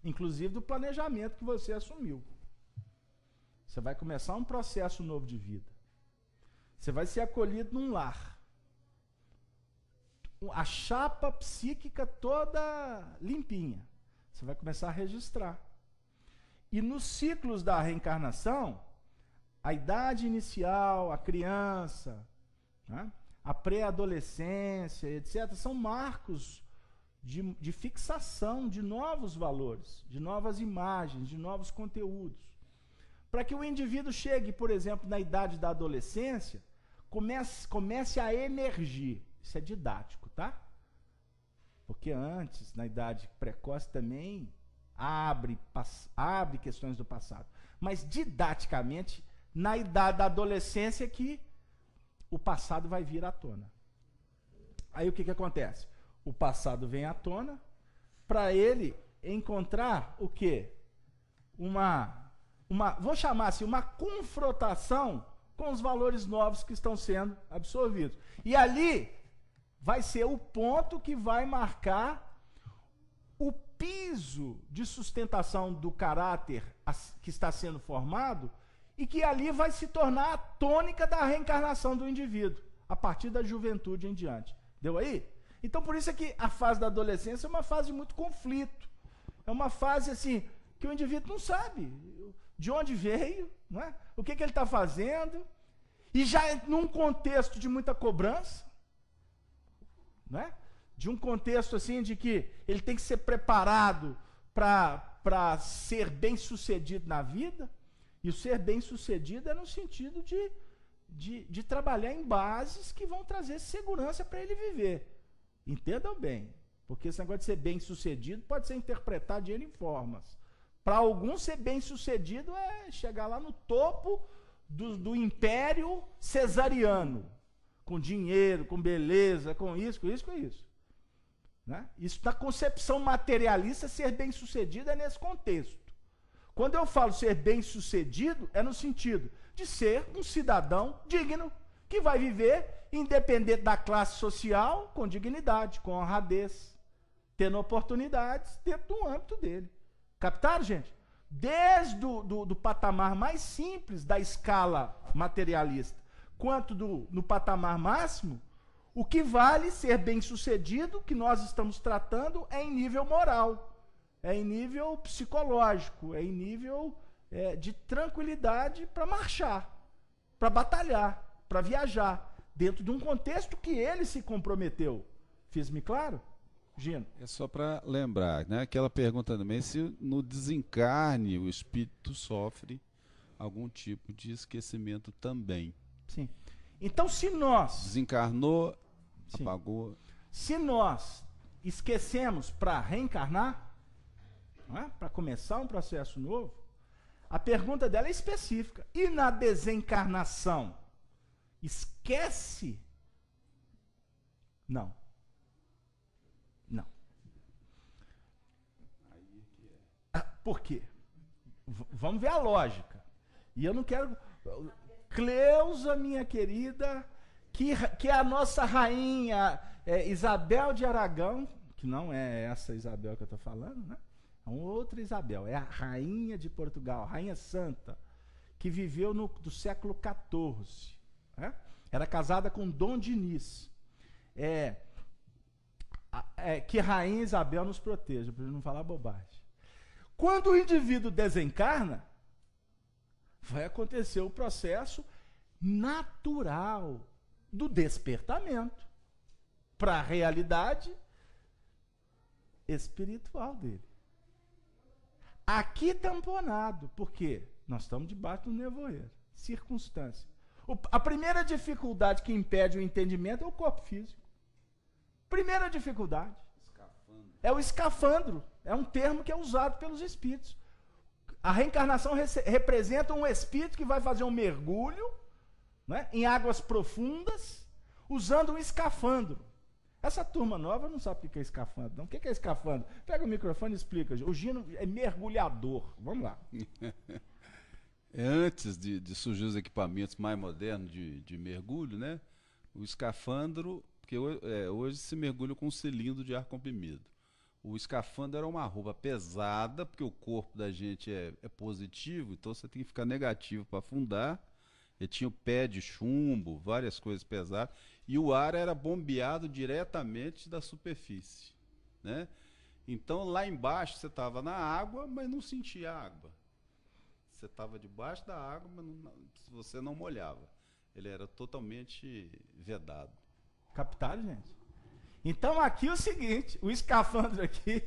Inclusive do planejamento que você assumiu. Você vai começar um processo novo de vida. Você vai ser acolhido num lar. A chapa psíquica toda limpinha. Você vai começar a registrar. E nos ciclos da reencarnação, a idade inicial, a criança, né, a pré-adolescência, etc., são marcos de fixação de novos valores, de novas imagens, de novos conteúdos. Para que o indivíduo chegue, por exemplo, na idade da adolescência, comece a emergir. Isso é didático, tá? Porque antes, na idade precoce também, abre questões do passado. Mas didaticamente, na idade da adolescência que o passado vai vir à tona. Aí o que acontece? O passado vem à tona para ele encontrar o quê? Vou chamar assim, uma confrontação com os valores novos que estão sendo absorvidos. E ali vai ser o ponto que vai marcar o piso de sustentação do caráter que está sendo formado e que ali vai se tornar a tônica da reencarnação do indivíduo, a partir da juventude em diante. Deu aí? Então, por isso é que a fase da adolescência é uma fase de muito conflito. É uma fase, assim, que o indivíduo não sabe de onde veio, não é? O que ele está fazendo, e já num contexto de muita cobrança, não é? De um contexto, assim, de que ele tem que ser preparado para ser bem-sucedido na vida, e o ser bem-sucedido é no sentido de trabalhar em bases que vão trazer segurança para ele viver. Entendam bem, porque esse negócio de ser bem-sucedido pode ser interpretado de N formas. Para alguns, ser bem-sucedido é chegar lá no topo do império cesariano, com dinheiro, com beleza, com isso, com isso, com isso. Né? Isso, na concepção materialista, ser bem-sucedido é nesse contexto. Quando eu falo ser bem-sucedido, é no sentido de ser um cidadão digno, que vai viver, independente da classe social, com dignidade, com honradez, tendo oportunidades dentro do âmbito dele. Captaram, gente? Desde do patamar mais simples da escala materialista, quanto no patamar máximo, o que vale ser bem-sucedido, que nós estamos tratando, é em nível moral, é em nível psicológico, é em nível de tranquilidade para marchar, para batalhar, para viajar, dentro de um contexto que ele se comprometeu. Fiz-me claro? Gino? É só para lembrar, né? Aquela pergunta também, se no desencarne o espírito sofre algum tipo de esquecimento também. Sim. Então, se nós... Desencarnou, sim, apagou... Se nós esquecemos para reencarnar, para começar um processo novo, a pergunta dela é específica. E na desencarnação, esquece? Não. Não. Por quê? Vamos ver a lógica. E eu não quero... Cleusa, minha querida, que é a nossa rainha Isabel de Aragão, que não é essa Isabel que eu estou falando, né? É uma outra Isabel, é a rainha de Portugal, rainha santa, que viveu do século XIV. Né? Era casada com Dom Dinis. Que rainha Isabel nos proteja, para não falar bobagem. Quando o indivíduo desencarna, vai acontecer o processo natural do despertamento para a realidade espiritual dele. Aqui tamponado, por quê? Nós estamos debaixo do nevoeiro. Circunstância. A primeira dificuldade que impede o entendimento é o corpo físico. Primeira dificuldade. É o escafandro. É um termo que é usado pelos espíritos. A reencarnação representa um espírito que vai fazer um mergulho, né, em águas profundas, usando um escafandro. Essa turma nova não sabe o que é escafandro, não. O que é escafandro? Pega o microfone e explica. O Gino é mergulhador. Vamos lá. Antes de surgir os equipamentos mais modernos de mergulho, né? O escafandro, porque hoje se mergulha com um cilindro de ar comprimido. O escafandro era uma roupa pesada, porque o corpo da gente é positivo, então você tem que ficar negativo para afundar. Ele tinha o pé de chumbo, várias coisas pesadas, e o ar era bombeado diretamente da superfície, né? Então lá embaixo você estava na água, mas não sentia água. Você estava debaixo da água, mas você não molhava. Ele era totalmente vedado. Captaram, gente? Então aqui é o seguinte, o escafandro aqui,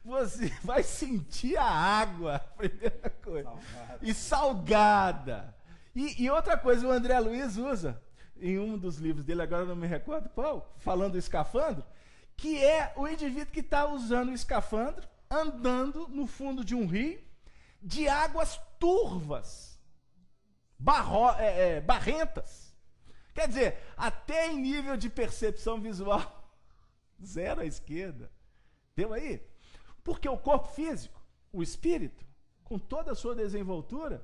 você vai sentir a água, primeira coisa. Salgada. E salgada. E outra coisa, o André Luiz usa, em um dos livros dele, agora eu não me recordo qual, falando do escafandro, que é o indivíduo que está usando o escafandro, andando no fundo de um rio, de águas turvas, barrentas. Quer dizer, até em nível de percepção visual, zero à esquerda. Deu aí? Porque o corpo físico, o espírito, com toda a sua desenvoltura,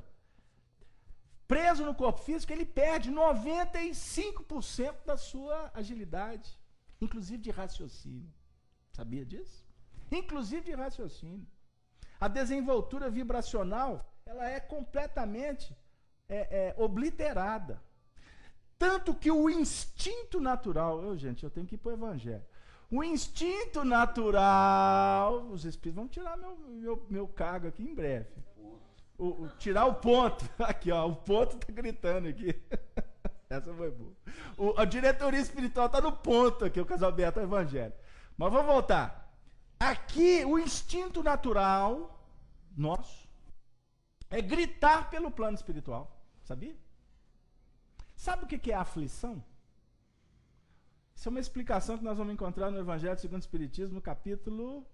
preso no corpo físico, ele perde 95% da sua agilidade, inclusive de raciocínio. Sabia disso? Inclusive de raciocínio. A desenvoltura vibracional, ela é completamente obliterada. Tanto que o instinto natural... gente, eu tenho que ir para o evangelho. O instinto natural... Os espíritos vão tirar meu cargo aqui em breve. Tirar o ponto. Aqui, ó, o ponto está gritando aqui. Essa foi boa. A diretoria espiritual está no ponto aqui, o Casalberto é o evangelho. Mas vamos voltar. Aqui, o instinto natural nosso é gritar pelo plano espiritual. Sabia? Sabe o que é a aflição? Isso é uma explicação que nós vamos encontrar no Evangelho segundo o Espiritismo, no capítulo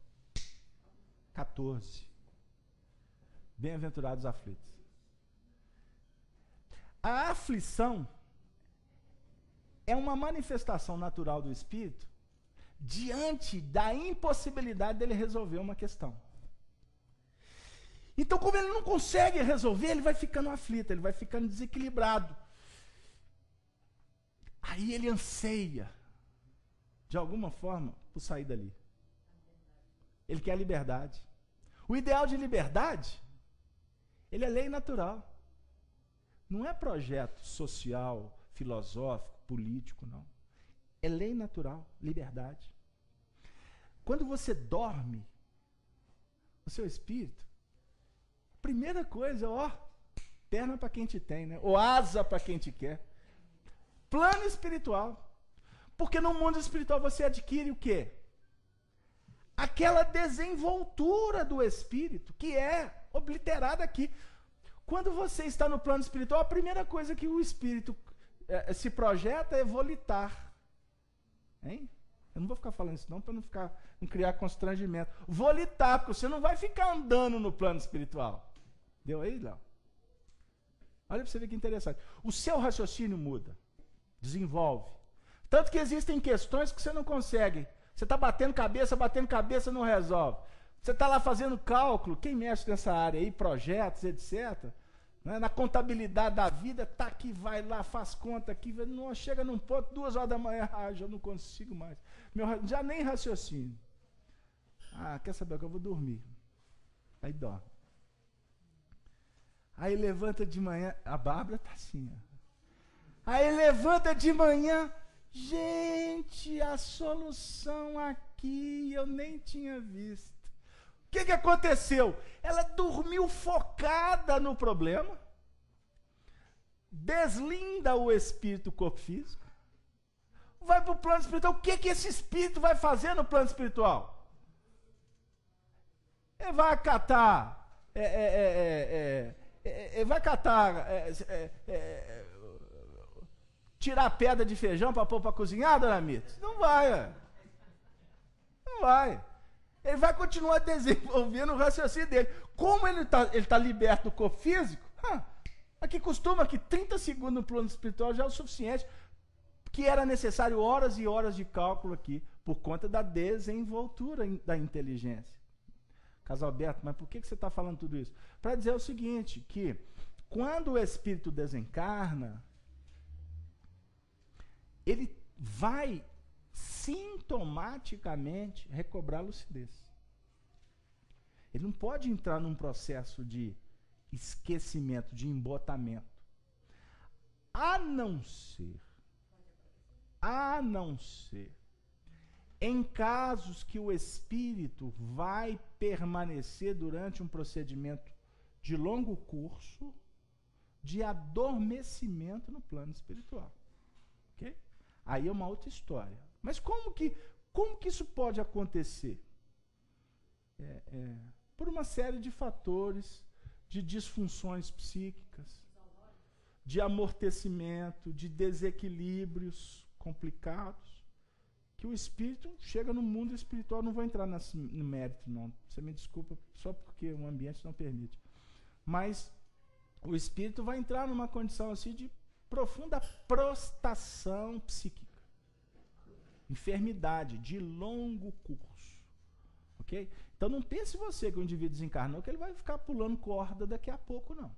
14. Bem-aventurados aflitos. A aflição é uma manifestação natural do espírito diante da impossibilidade dele resolver uma questão. Então, como ele não consegue resolver, ele vai ficando aflito, ele vai ficando desequilibrado. Aí ele anseia, de alguma forma, por sair dali. Ele quer a liberdade. O ideal de liberdade, ele é lei natural. Não é projeto social, filosófico, político, não. É lei natural, liberdade. Quando você dorme, o seu espírito, primeira coisa, perna para quem te tem, né? Ou asa para quem te quer. Plano espiritual. Porque no mundo espiritual você adquire o quê? Aquela desenvoltura do espírito que é obliterada aqui. Quando você está no plano espiritual, a primeira coisa que o espírito se projeta é volitar. Hein? Eu não vou ficar falando isso não, para não criar constrangimento. Volitar, porque você não vai ficar andando no plano espiritual. Deu aí, Léo? Olha para você ver que interessante. O seu raciocínio muda. Desenvolve. Tanto que existem questões que você não consegue. Você está batendo cabeça, não resolve. Você está lá fazendo cálculo, quem mexe nessa área aí, projetos, etc., né, na contabilidade da vida, tá aqui, vai lá, faz conta aqui, não, chega num ponto, 2 horas da manhã, já não consigo mais. Já nem raciocínio. Quer saber o que eu vou dormir? Aí dorme. Aí levanta de manhã, a Bárbara está assim, ó. Aí levanta de manhã, gente, a solução aqui eu nem tinha visto. O que aconteceu? Ela dormiu focada no problema. deslinda o espírito do corpo físico, vai para o plano espiritual. O que esse espírito vai fazer no plano espiritual? Ele vai acatar, tirar pedra de feijão para pôr para cozinhar, dona Mirtes? Não vai, não vai. Ele vai continuar desenvolvendo o raciocínio dele. Como ele tá liberto do corpo físico, aqui costuma que 30 segundos no plano espiritual já é o suficiente, que era necessário horas e horas de cálculo aqui, por conta da desenvoltura da inteligência. Casalberto, mas por que você está falando tudo isso? Para dizer o seguinte, que quando o espírito desencarna, ele vai sintomaticamente recobrar a lucidez. Ele não pode entrar num processo de esquecimento, de embotamento. A não ser em casos que o espírito vai permanecer durante um procedimento de longo curso de adormecimento no plano espiritual. Ok? Aí é uma outra história. Mas como que isso pode acontecer? Por uma série de fatores, de disfunções psíquicas, de amortecimento, de desequilíbrios complicados, que o espírito chega no mundo espiritual. Não vou entrar no mérito, não. Você me desculpa, só porque o ambiente não permite. Mas o espírito vai entrar numa condição assim de profunda prostração psíquica. Enfermidade de longo curso. Ok? Então não pense você que o indivíduo desencarnou que ele vai ficar pulando corda daqui a pouco, não.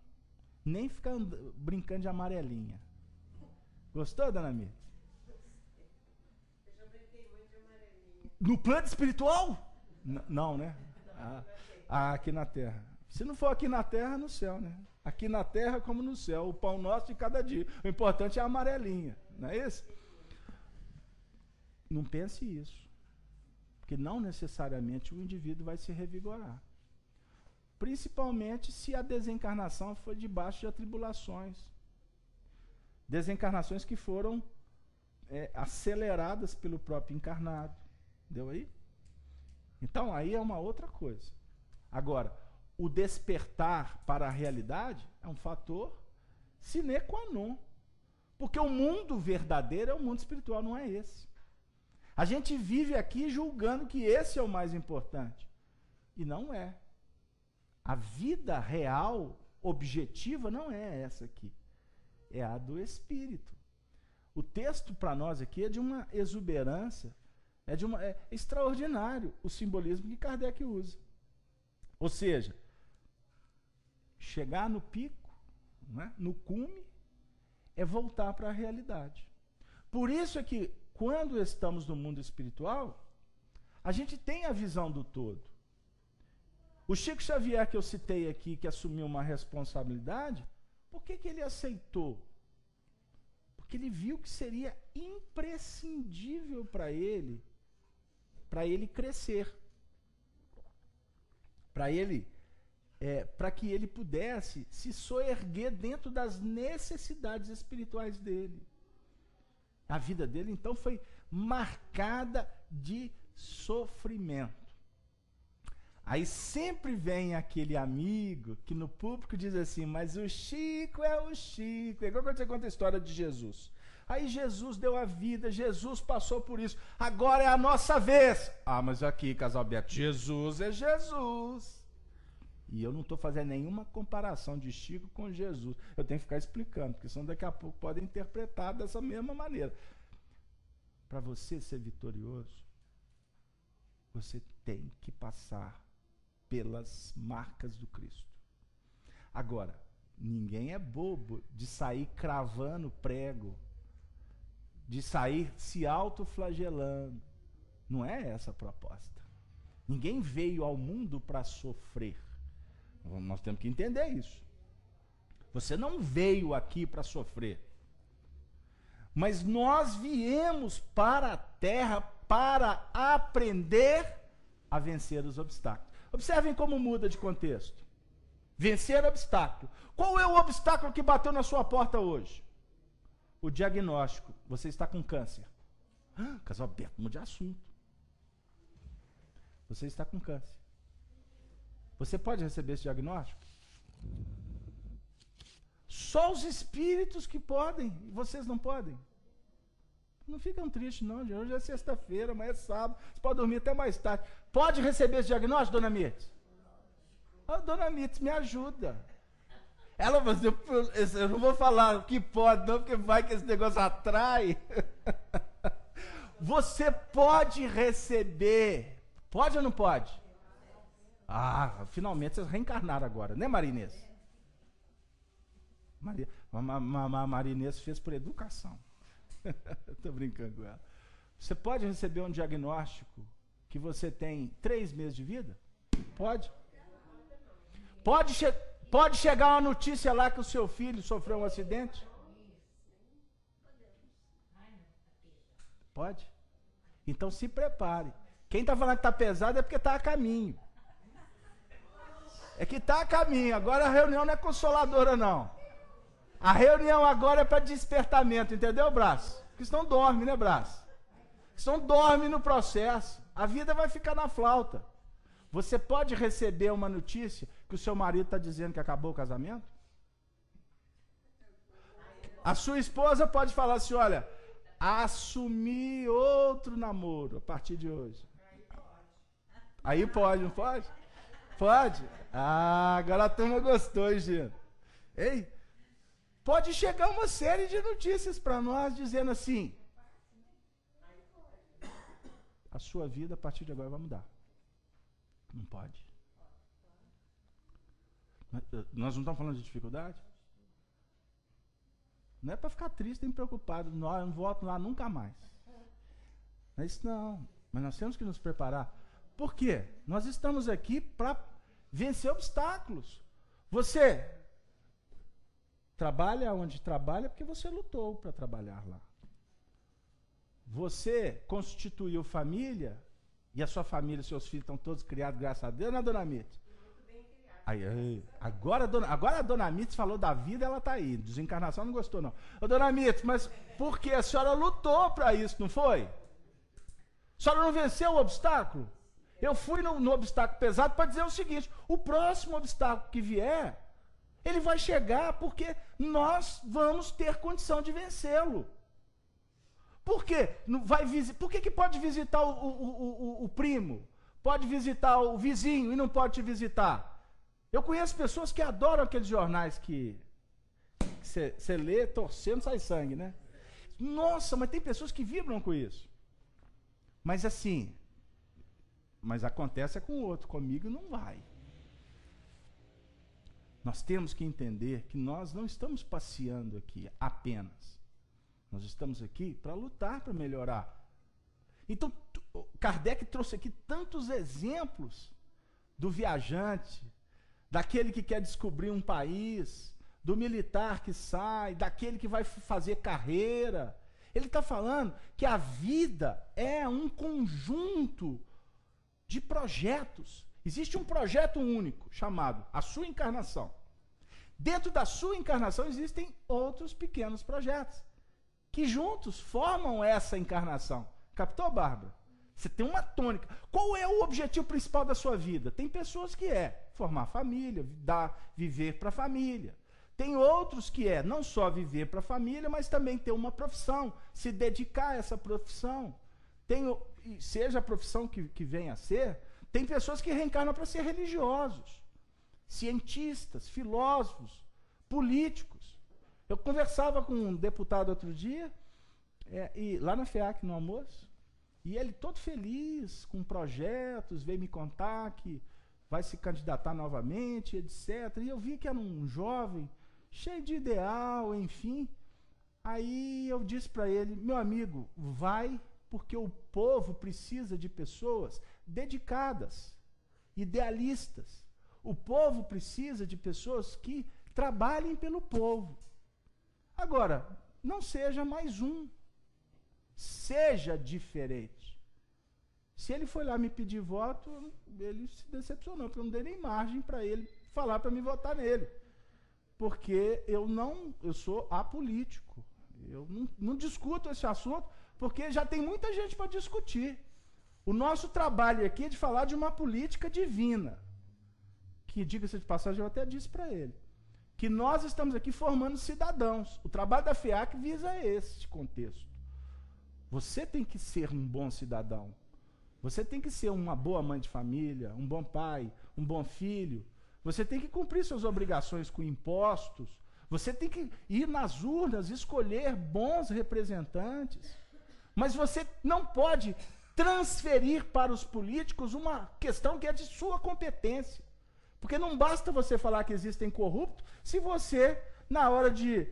Nem ficar brincando de amarelinha. Gostou, dona Mirta? Eu já brinquei muito de amarelinha. No plano espiritual? Não, né? Aqui na Terra. Se não for aqui na Terra, no céu, né? Aqui na Terra como no céu. O pão nosso de cada dia. O importante é a amarelinha. Não é isso? Não pense isso. Porque não necessariamente o indivíduo vai se revigorar. Principalmente se a desencarnação for debaixo de atribulações. Desencarnações que foram aceleradas pelo próprio encarnado. Deu aí? Então, aí é uma outra coisa. Agora, o despertar para a realidade é um fator sine qua non. Porque o mundo verdadeiro é o mundo espiritual, não é esse. A gente vive aqui julgando que esse é o mais importante. E não é. A vida real, objetiva, não é essa aqui. É a do espírito. O texto para nós aqui é de uma exuberância, é extraordinário o simbolismo que Kardec usa. Ou seja, chegar no pico, né, no cume, é voltar para a realidade. Por isso é que, quando estamos no mundo espiritual, a gente tem a visão do todo. O Chico Xavier, que eu citei aqui, que assumiu uma responsabilidade, por que ele aceitou? Porque ele viu que seria imprescindível para ele crescer. Para que ele pudesse se soerguer dentro das necessidades espirituais dele. A vida dele, então, foi marcada de sofrimento. Aí sempre vem aquele amigo que no público diz assim, mas o Chico é o Chico. É igual quando você conta a história de Jesus. Aí Jesus deu a vida, Jesus passou por isso. Agora é a nossa vez. Ah, mas aqui, Casalberto, Jesus é Jesus. E eu não estou fazendo nenhuma comparação de Chico com Jesus. Eu tenho que ficar explicando, porque senão daqui a pouco podem interpretar dessa mesma maneira. Para você ser vitorioso, você tem que passar pelas marcas do Cristo. Agora, ninguém é bobo de sair cravando prego, de sair se autoflagelando. Não é essa a proposta. Ninguém veio ao mundo para sofrer. Nós temos que entender isso. Você não veio aqui para sofrer. Mas nós viemos para a Terra para aprender a vencer os obstáculos. Observem como muda de contexto. Vencer obstáculo. Qual é o obstáculo que bateu na sua porta hoje? O diagnóstico. Você está com câncer. Casal aberto, mude de assunto. Você está com câncer. Você pode receber esse diagnóstico? Só os espíritos que podem, e vocês não podem. Não ficam tristes, não. Hoje é sexta-feira, amanhã é sábado. Você pode dormir até mais tarde. Pode receber esse diagnóstico, dona Mirtes? Dona Mirtes, me ajuda. Ela vai dizer, eu não vou falar o que pode, não, porque vai que esse negócio atrai. Você pode receber. Pode ou não pode? Finalmente vocês reencarnaram agora, né, Marinês? Marinês fez por educação. Estou brincando com ela. Você pode receber um diagnóstico que você tem 3 meses de vida? Pode. Pode chegar uma notícia lá que o seu filho sofreu um acidente? Pode. Então se prepare. Quem está falando que está pesado é porque está a caminho. É que está a caminho. Agora a reunião não é consoladora, não. A reunião agora é para despertamento, entendeu, Brás? Porque senão dorme, né, Brás? Senão dorme no processo. A vida vai ficar na flauta. Você pode receber uma notícia que o seu marido está dizendo que acabou o casamento? A sua esposa pode falar assim, olha, assumi outro namoro a partir de hoje. Aí pode, não pode? Pode? Agora a turma gostou, hein, Gino? Ei, pode chegar uma série de notícias para nós dizendo assim, a sua vida a partir de agora vai mudar. Não pode. Nós não estamos falando de dificuldade? Não é para ficar triste nem preocupado. Eu não volto lá nunca mais. Não é isso não. Mas nós temos que nos preparar. Por quê? Nós estamos aqui para vencer obstáculos. Você trabalha onde trabalha porque você lutou para trabalhar lá. Você constituiu família e a sua família, seus filhos estão todos criados, graças a Deus, né, dona Mirtes? Agora a dona Mirtes falou da vida, ela está aí. Desencarnação não gostou, não. Ô, dona Mirtes, mas por que a senhora lutou para isso, não foi? A senhora não venceu o obstáculo? Eu fui no obstáculo pesado para dizer o seguinte, o próximo obstáculo que vier, ele vai chegar porque nós vamos ter condição de vencê-lo. Por quê? Por que pode visitar o primo? Pode visitar o vizinho e não pode te visitar? Eu conheço pessoas que adoram aqueles jornais que você lê, torcendo, sai sangue, né? Nossa, mas tem pessoas que vibram com isso. Mas assim, mas acontece com o outro, comigo não vai. Nós temos que entender que nós não estamos passeando aqui apenas. Nós estamos aqui para lutar, para melhorar. Então, Kardec trouxe aqui tantos exemplos do viajante, daquele que quer descobrir um país, do militar que sai, daquele que vai fazer carreira. Ele está falando que a vida é um conjunto de projetos. Existe um projeto único, chamado a sua encarnação. Dentro da sua encarnação existem outros pequenos projetos, que juntos formam essa encarnação. Captou, Bárbara? Você tem uma tônica. Qual é o objetivo principal da sua vida? Tem pessoas que é formar família, viver para a família. Tem outros que é não só viver para a família, mas também ter uma profissão, se dedicar a essa profissão. Seja a profissão que venha a ser, tem pessoas que reencarnam para ser religiosos, cientistas, filósofos, políticos. Eu conversava com um deputado outro dia, lá na FEAC, no almoço, e ele todo feliz, com projetos, veio me contar que vai se candidatar novamente, etc. E eu vi que era um jovem, cheio de ideal, enfim. Aí eu disse para ele, meu amigo, vai, porque o povo precisa de pessoas dedicadas, idealistas. O povo precisa de pessoas que trabalhem pelo povo. Agora, não seja mais um. Seja diferente. Se ele foi lá me pedir voto, ele se decepcionou, porque eu não dei nem margem para ele falar para me votar nele. Porque eu sou apolítico. Eu não discuto esse assunto, porque já tem muita gente para discutir. O nosso trabalho aqui é de falar de uma política divina. Que, diga-se de passagem, eu até disse para ele, que nós estamos aqui formando cidadãos. O trabalho da FEAC visa esse contexto. Você tem que ser um bom cidadão. Você tem que ser uma boa mãe de família, um bom pai, um bom filho. Você tem que cumprir suas obrigações com impostos. Você tem que ir nas urnas, escolher bons representantes. Mas você não pode transferir para os políticos uma questão que é de sua competência. Porque não basta você falar que existem corruptos, se você, na hora de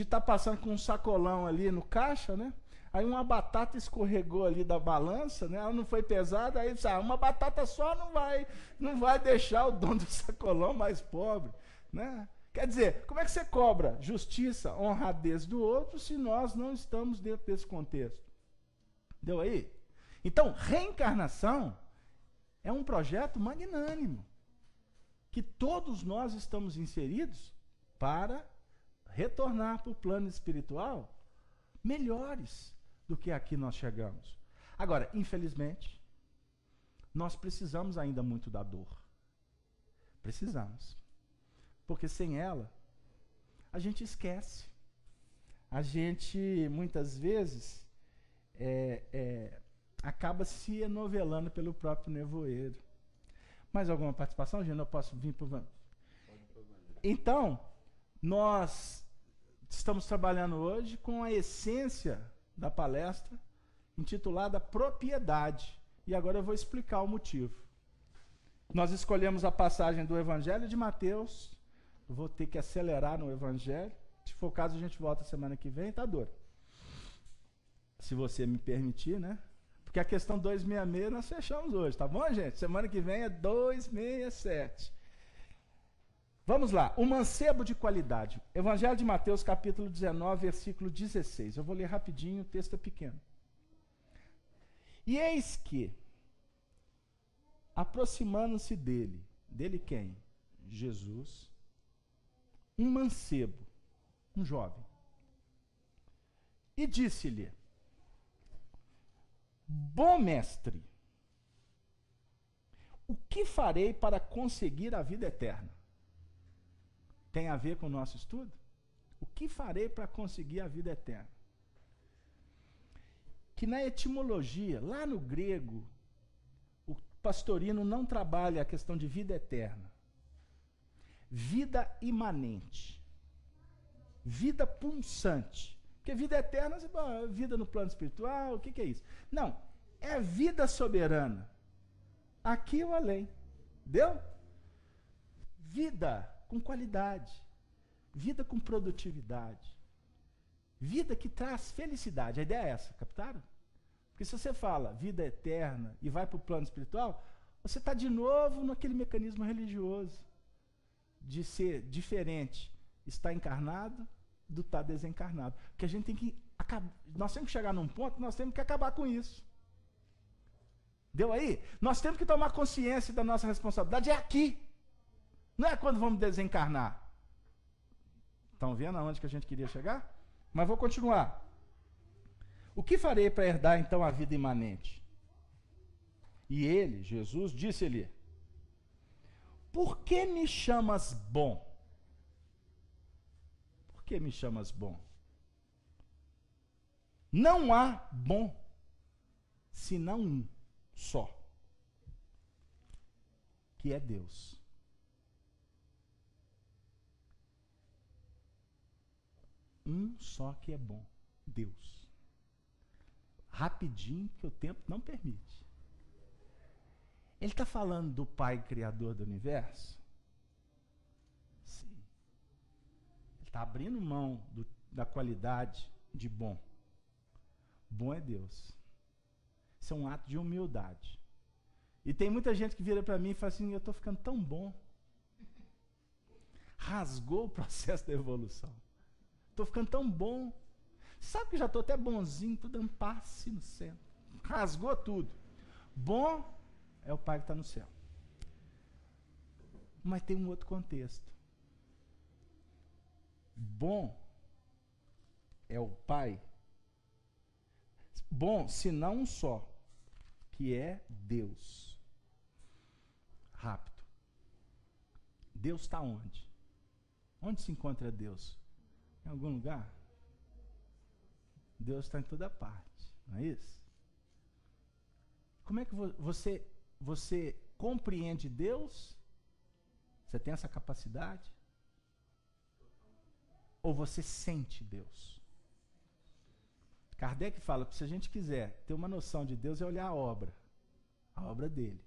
estar passando com um sacolão ali no caixa, né? Aí uma batata escorregou ali da balança, né? Ela não foi pesada, aí uma batata só não vai deixar o dono do sacolão mais pobre, né? Quer dizer, como é que você cobra justiça, honradez do outro se nós não estamos dentro desse contexto? Deu aí? Então, reencarnação é um projeto magnânimo, que todos nós estamos inseridos para retornar para o plano espiritual melhores do que aqui nós chegamos. Agora, infelizmente, nós precisamos ainda muito da dor. Precisamos. Porque sem ela, a gente esquece. A gente, muitas vezes, acaba se enovelando pelo próprio nevoeiro. Mais alguma participação, gente? Eu posso vir para... Então, nós estamos trabalhando hoje com a essência da palestra, intitulada Propriedade. E agora eu vou explicar o motivo. Nós escolhemos a passagem do Evangelho de Mateus. Eu vou ter que acelerar no Evangelho. Se for o caso, a gente volta semana que vem, tá duro. Se você me permitir, né? Porque a questão 266 nós fechamos hoje, tá bom, gente? Semana que vem é 267. Vamos lá. O mancebo de qualidade. Evangelho de Mateus, capítulo 19, versículo 16. Eu vou ler rapidinho, o texto é pequeno. E eis que, aproximando-se dele quem? Jesus, um mancebo, um jovem, e disse-lhe: Bom mestre, o que farei para conseguir a vida eterna? Tem a ver com o nosso estudo? O que farei para conseguir a vida eterna? Que na etimologia, lá no grego, o Pastorino não trabalha a questão de vida eterna. Vida imanente. Vida pulsante. Porque vida eterna, vida no plano espiritual, o que é isso? Não, é vida soberana. Aqui ou além. Deu? Vida com qualidade. Vida com produtividade. Vida que traz felicidade. A ideia é essa, captaram? Porque se você fala vida eterna e vai para o plano espiritual, você está de novo naquele mecanismo religioso de ser diferente, estar encarnado do estar desencarnado. Porque a gente tem que nós temos que chegar num ponto que nós temos que acabar com isso. Deu aí? Nós temos que tomar consciência da nossa responsabilidade. É aqui. Não é quando vamos desencarnar. Estão vendo aonde que a gente queria chegar? Mas vou continuar. O que farei para herdar então a vida imanente? E ele, Jesus, disse-lhe: Por que me chamas bom? Por que me chamas bom? Não há bom, senão um só, que é Deus. Um só que é bom, Deus. Rapidinho, que o tempo não permite. Ele está falando do Pai Criador do Universo? Sim. Ele está abrindo mão da qualidade de bom. Bom é Deus. Isso é um ato de humildade. E tem muita gente que vira para mim e fala assim: eu estou ficando tão bom. Rasgou o processo da evolução. Estou ficando tão bom. Sabe que já estou até bonzinho, estou dando passe no centro. Rasgou tudo. Bom é o Pai que está no céu. Mas tem um outro contexto. Bom é o Pai. Bom, se não um só, que é Deus. Rápido. Deus está onde? Onde se encontra Deus? Em algum lugar? Deus está em toda parte, não é isso? Como é que você compreende Deus? Você tem essa capacidade? Ou você sente Deus? Kardec fala que se a gente quiser ter uma noção de Deus é olhar a obra dele,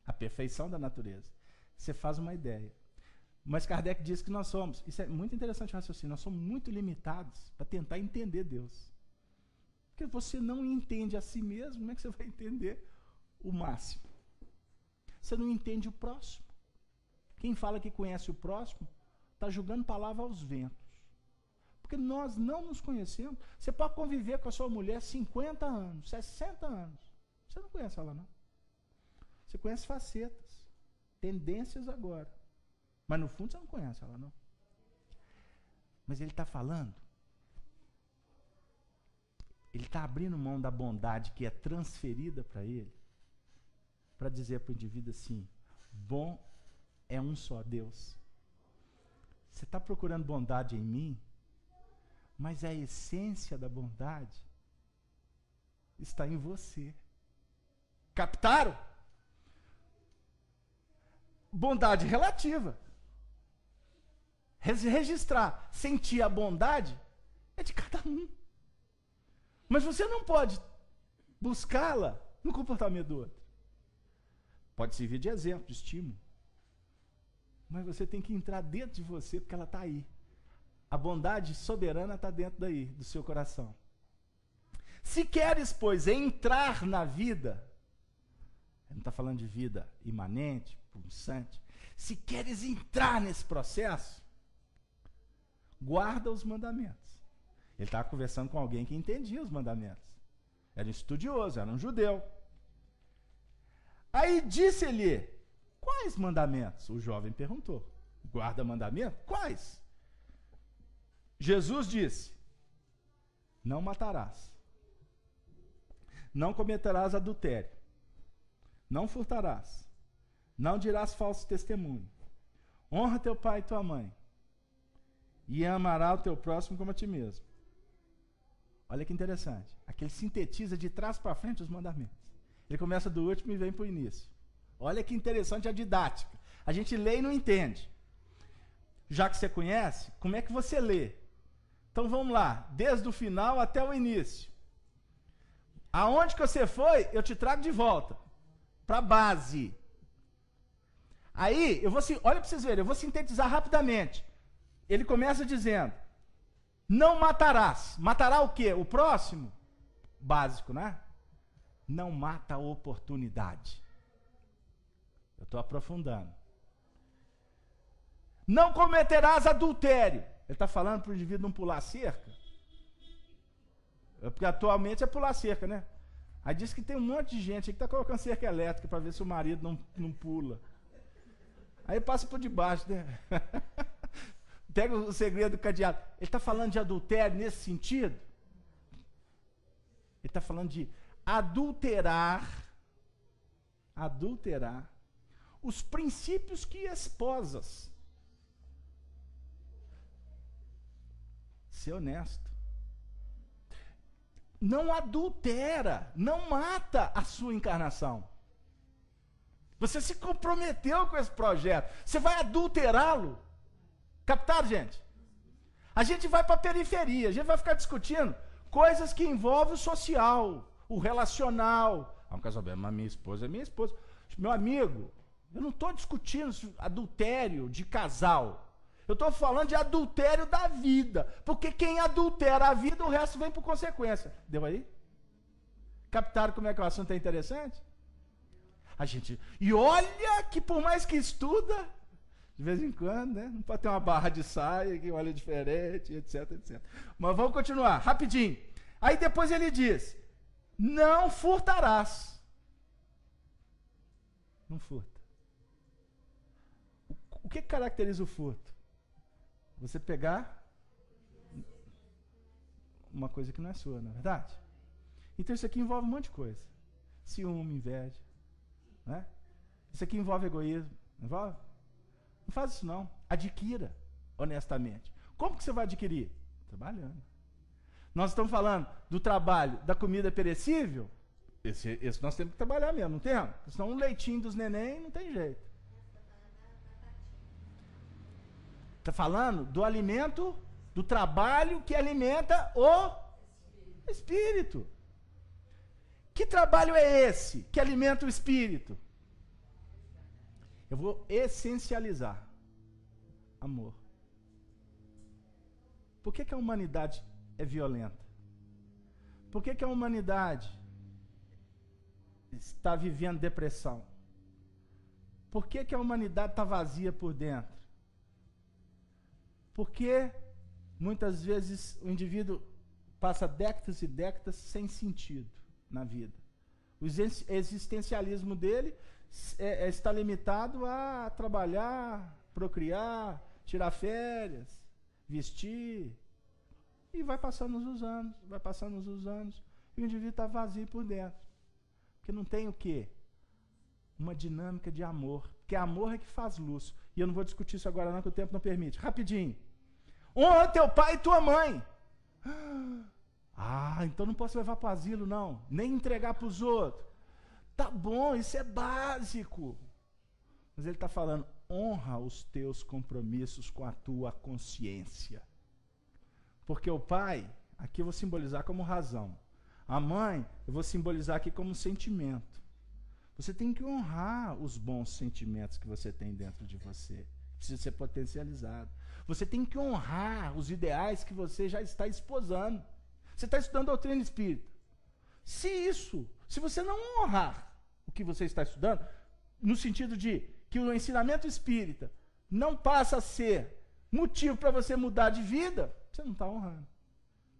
a perfeição da natureza. Você faz uma ideia. Mas Kardec diz que nós somos, isso é muito interessante o raciocínio, nós somos muito limitados para tentar entender Deus. Porque você não entende a si mesmo, como é que você vai entender o máximo? Você não entende o próximo. Quem fala que conhece o próximo está jogando palavra aos ventos. Porque nós não nos conhecemos. Você pode conviver com a sua mulher 50 anos, 60 anos. Você não conhece ela, não. Você conhece facetas, tendências agora. Mas no fundo você não conhece ela, não. Mas ele está falando. Ele está abrindo mão da bondade que é transferida para ele, para dizer para o indivíduo assim: bom é um só Deus. Você está procurando bondade em mim, mas a essência da bondade está em você. Captaram? Bondade relativa. Registrar, sentir a bondade é de cada um. Mas você não pode buscá-la no comportamento do outro. Pode servir de exemplo, de estímulo. Mas você tem que entrar dentro de você, porque ela está aí. A bondade soberana está dentro daí, do seu coração. Se queres, pois, entrar na vida, ele não está falando de vida imanente, pulsante. Se queres entrar nesse processo, guarda os mandamentos. Ele estava conversando com alguém que entendia os mandamentos. Era um estudioso, era um judeu. Aí disse-lhe: quais mandamentos? O jovem perguntou. Guarda mandamento? Quais? Jesus disse: não matarás. Não cometerás adultério. Não furtarás. Não dirás falso testemunho. Honra teu pai e tua mãe. E amará o teu próximo como a ti mesmo. Olha que interessante. Aqui ele sintetiza de trás para frente os mandamentos. Ele começa do último e vem para o início. Olha que interessante a didática. A gente lê e não entende. Já que você conhece, como é que você lê? Então vamos lá, desde o final até o início. Aonde que você foi, eu te trago de volta. Para a base. Aí, olha para vocês verem, eu vou sintetizar rapidamente. Ele começa dizendo: não matarás. Matará o quê? O próximo? Básico, né? Não mata a oportunidade. Eu estou aprofundando. Não cometerás adultério. Ele está falando para o indivíduo não pular cerca? Porque atualmente é pular cerca, né? Aí diz que tem um monte de gente que está colocando cerca elétrica para ver se o marido não pula. Aí passa por debaixo, né? Pega o segredo do cadeado. Ele está falando de adultério nesse sentido? Ele está falando de adulterar os princípios que esposas. Ser honesto. Não adultera, não mata a sua encarnação. Você se comprometeu com esse projeto. Você vai adulterá-lo. Captaram, gente? A gente vai para a periferia, a gente vai ficar discutindo coisas que envolvem o social, o relacional. Um casamento, mas minha esposa é minha esposa. Meu amigo, eu não estou discutindo adultério de casal. Eu estou falando de adultério da vida. Porque quem adultera a vida, o resto vem por consequência. Deu aí? Captaram como é que o assunto é interessante? E olha que por mais que estuda, de vez em quando, né? Não pode ter uma barra de saia que olha diferente, etc, etc. Mas vamos continuar, rapidinho. Aí depois ele diz: não furtarás. Não furta. O que caracteriza o furto? Você pegar uma coisa que não é sua, não é verdade? Então isso aqui envolve um monte de coisa. Ciúme, inveja, né? Isso aqui envolve egoísmo, não envolve? Não faz isso não. Adquira, honestamente. Como que você vai adquirir? Trabalhando. Nós estamos falando do trabalho da comida perecível. Esse nós temos que trabalhar mesmo, não temos? Senão um leitinho dos neném não tem jeito. Está falando do alimento, do trabalho que alimenta o espírito. Que trabalho é esse que alimenta o espírito? Eu vou essencializar. Amor. Por que a humanidade é violenta? Por que a humanidade está vivendo depressão? Por que a humanidade está vazia por dentro? Porque muitas vezes o indivíduo passa décadas e décadas sem sentido na vida. O existencialismo dele está limitado a trabalhar, procriar, tirar férias, vestir. E vai passando os anos, e o indivíduo está vazio por dentro. Porque não tem o quê? Uma dinâmica de amor. Porque amor é que faz luz. E eu não vou discutir isso agora não, que o tempo não permite. Rapidinho. Honra teu pai e tua mãe. Ah, então não posso levar para o asilo, não. Nem entregar para os outros. Tá bom, isso é básico. Mas ele está falando, honra os teus compromissos com a tua consciência. Porque o pai, aqui eu vou simbolizar como razão. A mãe, eu vou simbolizar aqui como sentimento. Você tem que honrar os bons sentimentos que você tem dentro de você. Precisa ser potencializado. Você tem que honrar os ideais que você já está esposando. Você está estudando doutrina espírita. Se você não honrar o que você está estudando, no sentido de que o ensinamento espírita não passa a ser motivo para você mudar de vida, você não está honrando.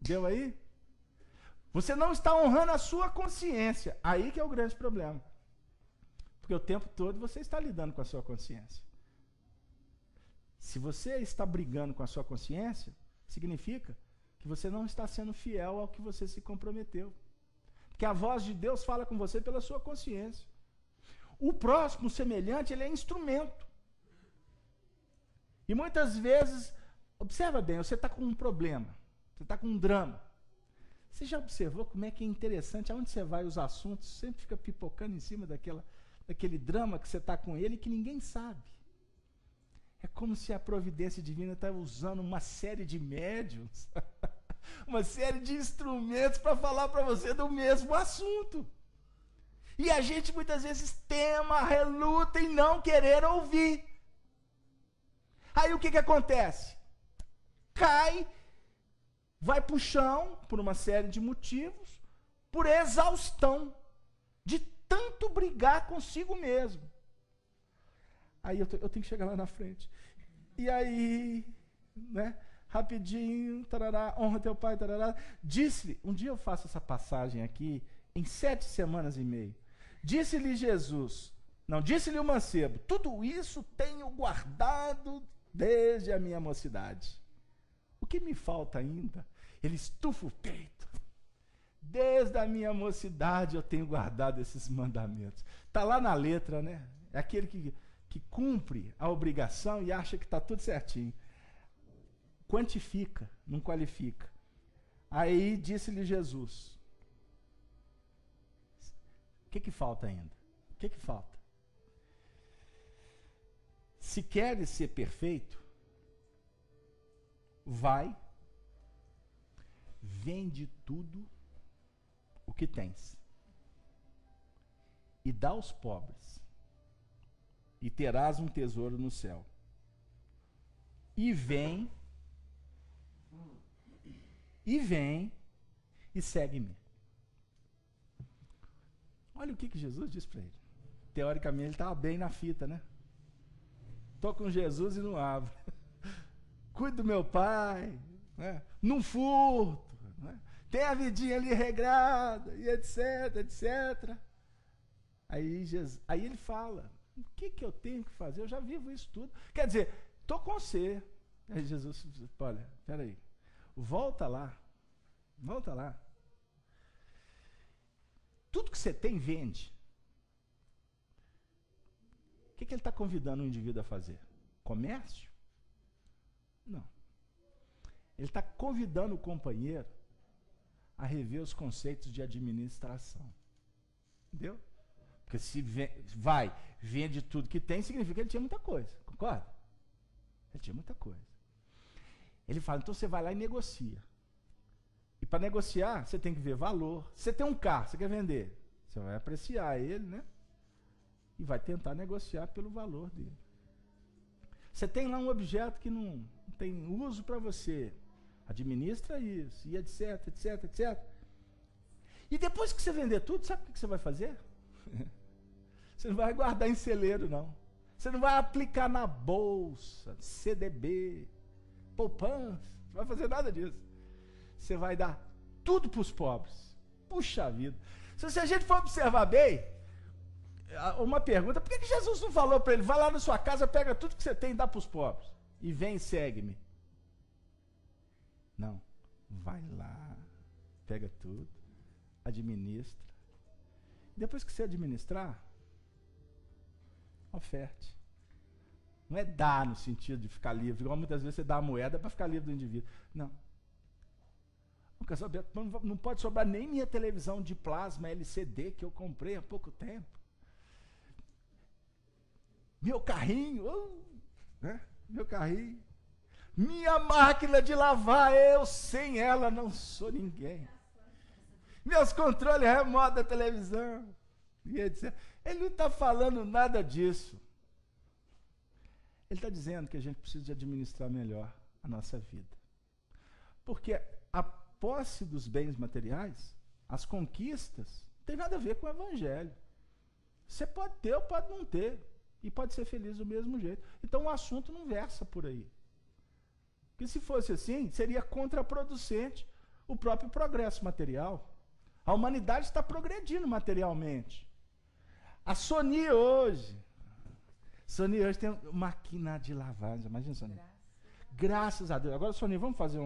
Deu aí? Você não está honrando a sua consciência. Aí que é o grande problema. Porque o tempo todo você está lidando com a sua consciência. Se você está brigando com a sua consciência, significa que você não está sendo fiel ao que você se comprometeu. Porque a voz de Deus fala com você pela sua consciência. O próximo, semelhante, ele é instrumento. E muitas vezes, observa bem, você está com um problema, você está com um drama. Você já observou como é que é interessante, aonde você vai, os assuntos sempre fica pipocando em cima daquele drama que você está com ele que ninguém sabe. É como se a providência divina está usando uma série de médiuns, uma série de instrumentos para falar para você do mesmo assunto. E a gente muitas vezes tema, reluta em não querer ouvir. Aí o que acontece? Cai, vai para o chão, por uma série de motivos, por exaustão, de tanto brigar consigo mesmo. Aí eu tenho que chegar lá na frente. E aí, né, rapidinho, tarará, honra teu pai, tarará. Disse-lhe, um dia eu faço essa passagem aqui, em 7 semanas e meia. Disse-lhe o mancebo, tudo isso tenho guardado desde a minha mocidade. O que me falta ainda? Ele estufa o peito. Desde a minha mocidade eu tenho guardado esses mandamentos. Está lá na letra, né? É aquele que cumpre a obrigação e acha que está tudo certinho. Quantifica, não qualifica. Aí disse-lhe Jesus, o que falta ainda? O que falta? Se queres ser perfeito, vai, vende tudo o que tens e dá aos pobres, e terás um tesouro no céu. E vem e segue-me. Olha o que Jesus disse para ele. Teoricamente ele estava bem na fita, né? Estou com Jesus e não abro. Cuido do meu pai, né? Não furto, né? Tem a vidinha ali regrada, e etc, etc. Aí ele fala, O que eu tenho que fazer? Eu já vivo isso tudo. Quer dizer, estou com você. Aí Jesus disse, olha, peraí, volta lá. Tudo que você tem, vende. O que ele está convidando o indivíduo a fazer? Comércio? Não. Ele está convidando o companheiro a rever os conceitos de administração. Entendeu? Porque se vende tudo que tem, significa que ele tinha muita coisa. Concorda? Ele tinha muita coisa. Ele fala, então você vai lá e negocia. E para negociar, você tem que ver valor. Você tem um carro, você quer vender. Você vai apreciar ele, né? E vai tentar negociar pelo valor dele. Você tem lá um objeto que não tem uso para você. Administra isso, e etc, etc, etc. E depois que você vender tudo, sabe o que você vai fazer? Você não vai guardar em celeiro, não. Você não vai aplicar na bolsa, CDB, poupança. Não vai fazer nada disso. Você vai dar tudo para os pobres. Puxa vida. Se a gente for observar bem, uma pergunta, por que Jesus não falou para ele, vai lá na sua casa, pega tudo que você tem e dá para os pobres, e vem e segue-me? Não, vai lá, pega tudo, administra. Depois que você administrar, oferte. Não é dar no sentido de ficar livre, igual muitas vezes você dá a moeda para ficar livre do indivíduo. Não. Não pode sobrar nem minha televisão de plasma LCD que eu comprei há pouco tempo. Meu carrinho, né? Meu carrinho. Minha máquina de lavar, eu sem ela não sou ninguém. Meus controles remotos da televisão. Ele não está falando nada disso. Ele está dizendo que a gente precisa de administrar melhor a nossa vida. Porque a posse dos bens materiais, as conquistas, não tem nada a ver com o evangelho. Você pode ter ou pode não ter. E pode ser feliz do mesmo jeito. Então o assunto não versa por aí. Porque se fosse assim, seria contraproducente o próprio progresso material. A humanidade está progredindo materialmente. A Sony hoje tem máquina de lavagem. Imagina, Sony. Graças a Deus. Agora, Sony, vamos fazer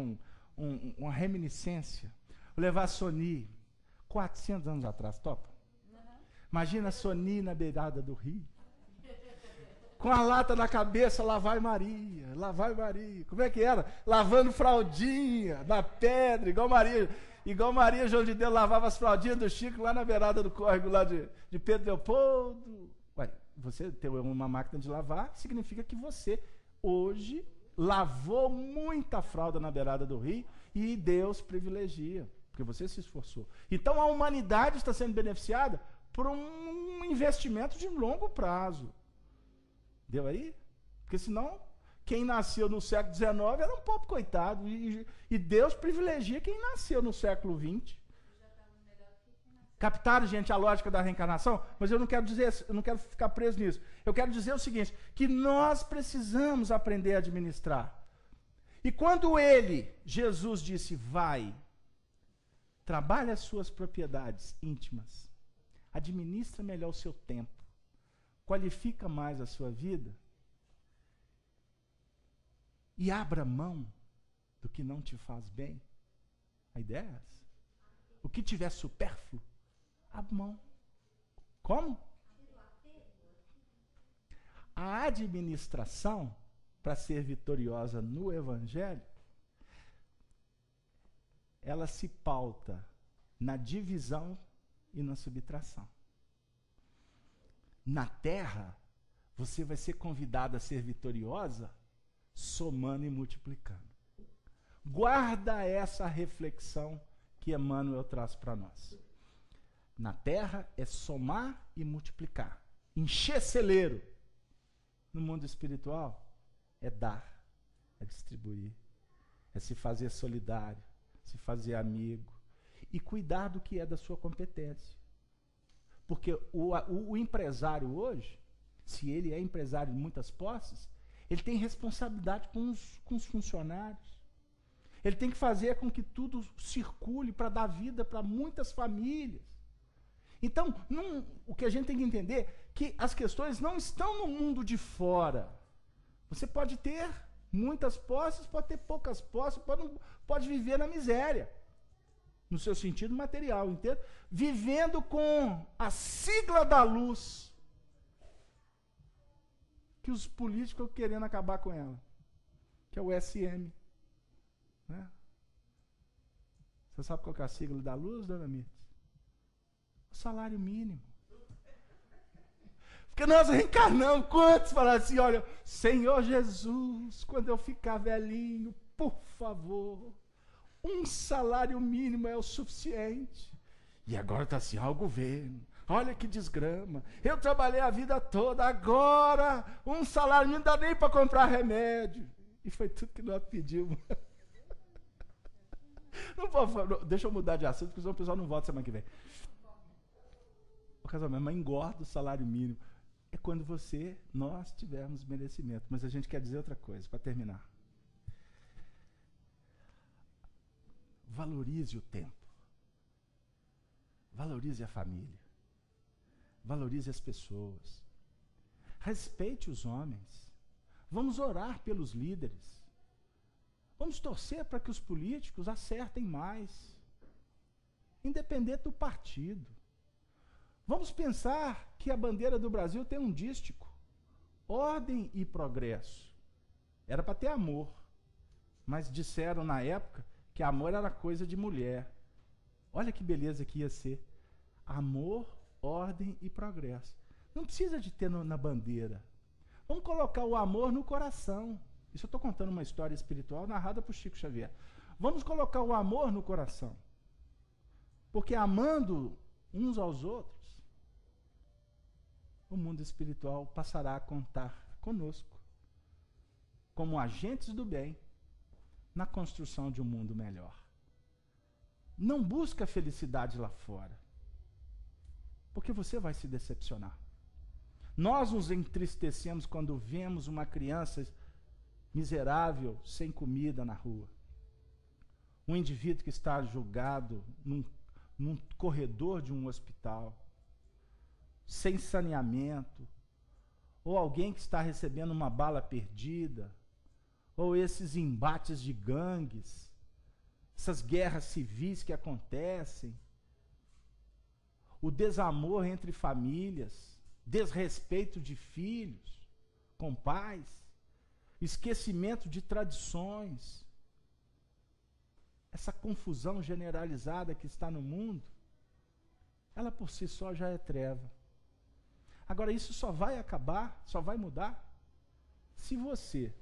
uma reminiscência. Vou levar a Sony 400 anos atrás, topa? Imagina a Sony na beirada do rio. Com a lata na cabeça, lá vai Maria, lá vai Maria. Como é que era? Lavando fraldinha na pedra, igual Maria João de Deus lavava as fraldinhas do Chico lá na beirada do córrego lá de Pedro Leopoldo. Ué, você ter uma máquina de lavar significa que você hoje lavou muita fralda na beirada do rio e Deus privilegia, porque você se esforçou. Então a humanidade está sendo beneficiada por um investimento de longo prazo. Deu aí? Porque senão, quem nasceu no século XIX era um pobre coitado. E Deus privilegia quem nasceu no século XX. Captaram, gente, a lógica da reencarnação? Mas eu não quero dizer, eu não quero ficar preso nisso. Eu quero dizer o seguinte, que nós precisamos aprender a administrar. E quando Jesus disse, vai, trabalhe as suas propriedades íntimas, administra melhor o seu tempo, qualifica mais a sua vida e abra mão do que não te faz bem. A ideia é essa. O que tiver supérfluo, abra mão. Como? A administração, para ser vitoriosa no Evangelho, ela se pauta na divisão e na subtração. Na terra, você vai ser convidado a ser vitoriosa somando e multiplicando. Guarda essa reflexão que Emmanuel traz para nós. Na terra é somar e multiplicar. Encher celeiro. No mundo espiritual é dar, é distribuir, é se fazer solidário, se fazer amigo e cuidar do que é da sua competência. Porque o empresário hoje, se ele é empresário de muitas posses, ele tem responsabilidade com os funcionários. Ele tem que fazer com que tudo circule para dar vida para muitas famílias. Então, o que a gente tem que entender é que as questões não estão no mundo de fora. Você pode ter muitas posses, pode ter poucas posses, pode viver na miséria, no seu sentido material, entende? Vivendo com a sigla da luz, que os políticos estão querendo acabar com ela, que é o SM. Né? Você sabe qual que é a sigla da luz, dona Mirtes? O salário mínimo. Porque nós reencarnamos. Quantos falaram assim, olha, Senhor Jesus, quando eu ficar velhinho, por favor, um salário mínimo é o suficiente. E agora está assim, o governo, olha que desgrama. Eu trabalhei a vida toda, agora um salário mínimo não dá nem para comprar remédio. E foi tudo que nós pedimos. Deixa eu mudar de assunto, porque senão o pessoal não volta semana que vem. O casamento, mas engorda o salário mínimo. É quando nós tivermos merecimento. Mas a gente quer dizer outra coisa, para terminar. Valorize o tempo. Valorize a família. Valorize as pessoas. Respeite os homens. Vamos orar pelos líderes. Vamos torcer para que os políticos acertem mais. Independente do partido. Vamos pensar que a bandeira do Brasil tem um dístico. Ordem e progresso. Era para ter amor. Mas disseram na época que amor era coisa de mulher. Olha que beleza que ia ser. Amor, ordem e progresso. Não precisa de ter na bandeira. Vamos colocar o amor no coração. Isso eu estou contando uma história espiritual narrada por Chico Xavier. Vamos colocar o amor no coração. Porque amando uns aos outros, o mundo espiritual passará a contar conosco como agentes do bem na construção de um mundo melhor. Não busca felicidade lá fora, porque você vai se decepcionar. Nós nos entristecemos quando vemos uma criança miserável, sem comida na rua. Um indivíduo que está julgado num corredor de um hospital, sem saneamento, ou alguém que está recebendo uma bala perdida, ou esses embates de gangues, essas guerras civis que acontecem, o desamor entre famílias, desrespeito de filhos com pais, esquecimento de tradições, essa confusão generalizada que está no mundo, ela por si só já é treva. Agora, isso só vai acabar, só vai mudar, se você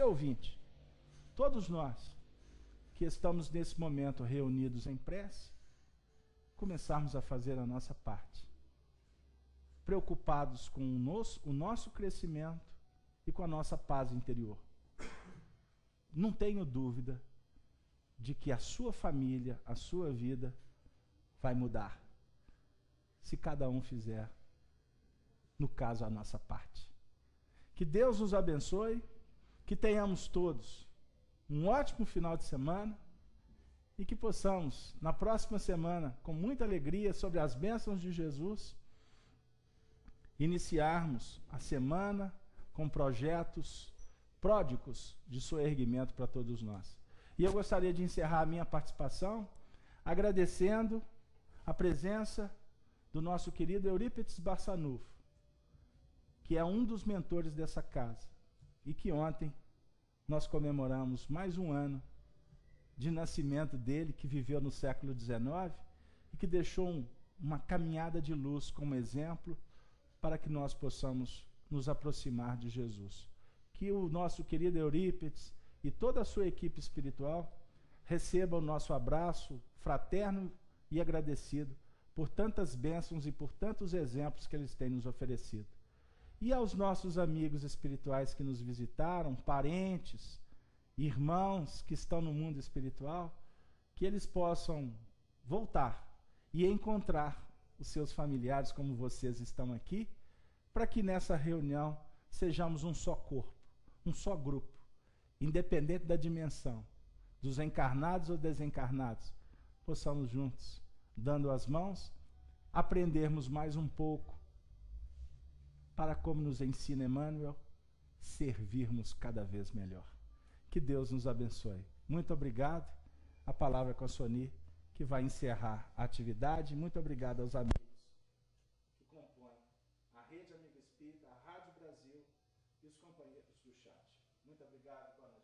ouvinte, todos nós que estamos nesse momento reunidos em prece, começarmos a fazer a nossa parte, preocupados com o nosso crescimento e com a nossa paz interior. Não tenho dúvida de que a sua família, a sua vida vai mudar, se cada um fizer, no caso, a nossa parte. Que Deus nos abençoe, que tenhamos todos um ótimo final de semana e que possamos, na próxima semana, com muita alegria, sobre as bênçãos de Jesus, iniciarmos a semana com projetos pródigos de soerguimento para todos nós. E eu gostaria de encerrar a minha participação agradecendo a presença do nosso querido Eurípides Barçanufo, que é um dos mentores dessa casa, e que ontem nós comemoramos mais um ano de nascimento dele, que viveu no século XIX e que deixou uma caminhada de luz como exemplo para que nós possamos nos aproximar de Jesus. Que o nosso querido Eurípides e toda a sua equipe espiritual recebam o nosso abraço fraterno e agradecido por tantas bênçãos e por tantos exemplos que eles têm nos oferecido. E aos nossos amigos espirituais que nos visitaram, parentes, irmãos que estão no mundo espiritual, que eles possam voltar e encontrar os seus familiares como vocês estão aqui, para que nessa reunião sejamos um só corpo, um só grupo, independente da dimensão, dos encarnados ou desencarnados, possamos juntos dando as mãos, aprendermos mais um pouco para, como nos ensina Emmanuel, servirmos cada vez melhor. Que Deus nos abençoe. Muito obrigado. A palavra é com a Soni, que vai encerrar a atividade. Muito obrigado aos amigos que compõem a Rede Amigo Espírita, a Rádio Brasil e os companheiros do chat. Muito obrigado, boa noite.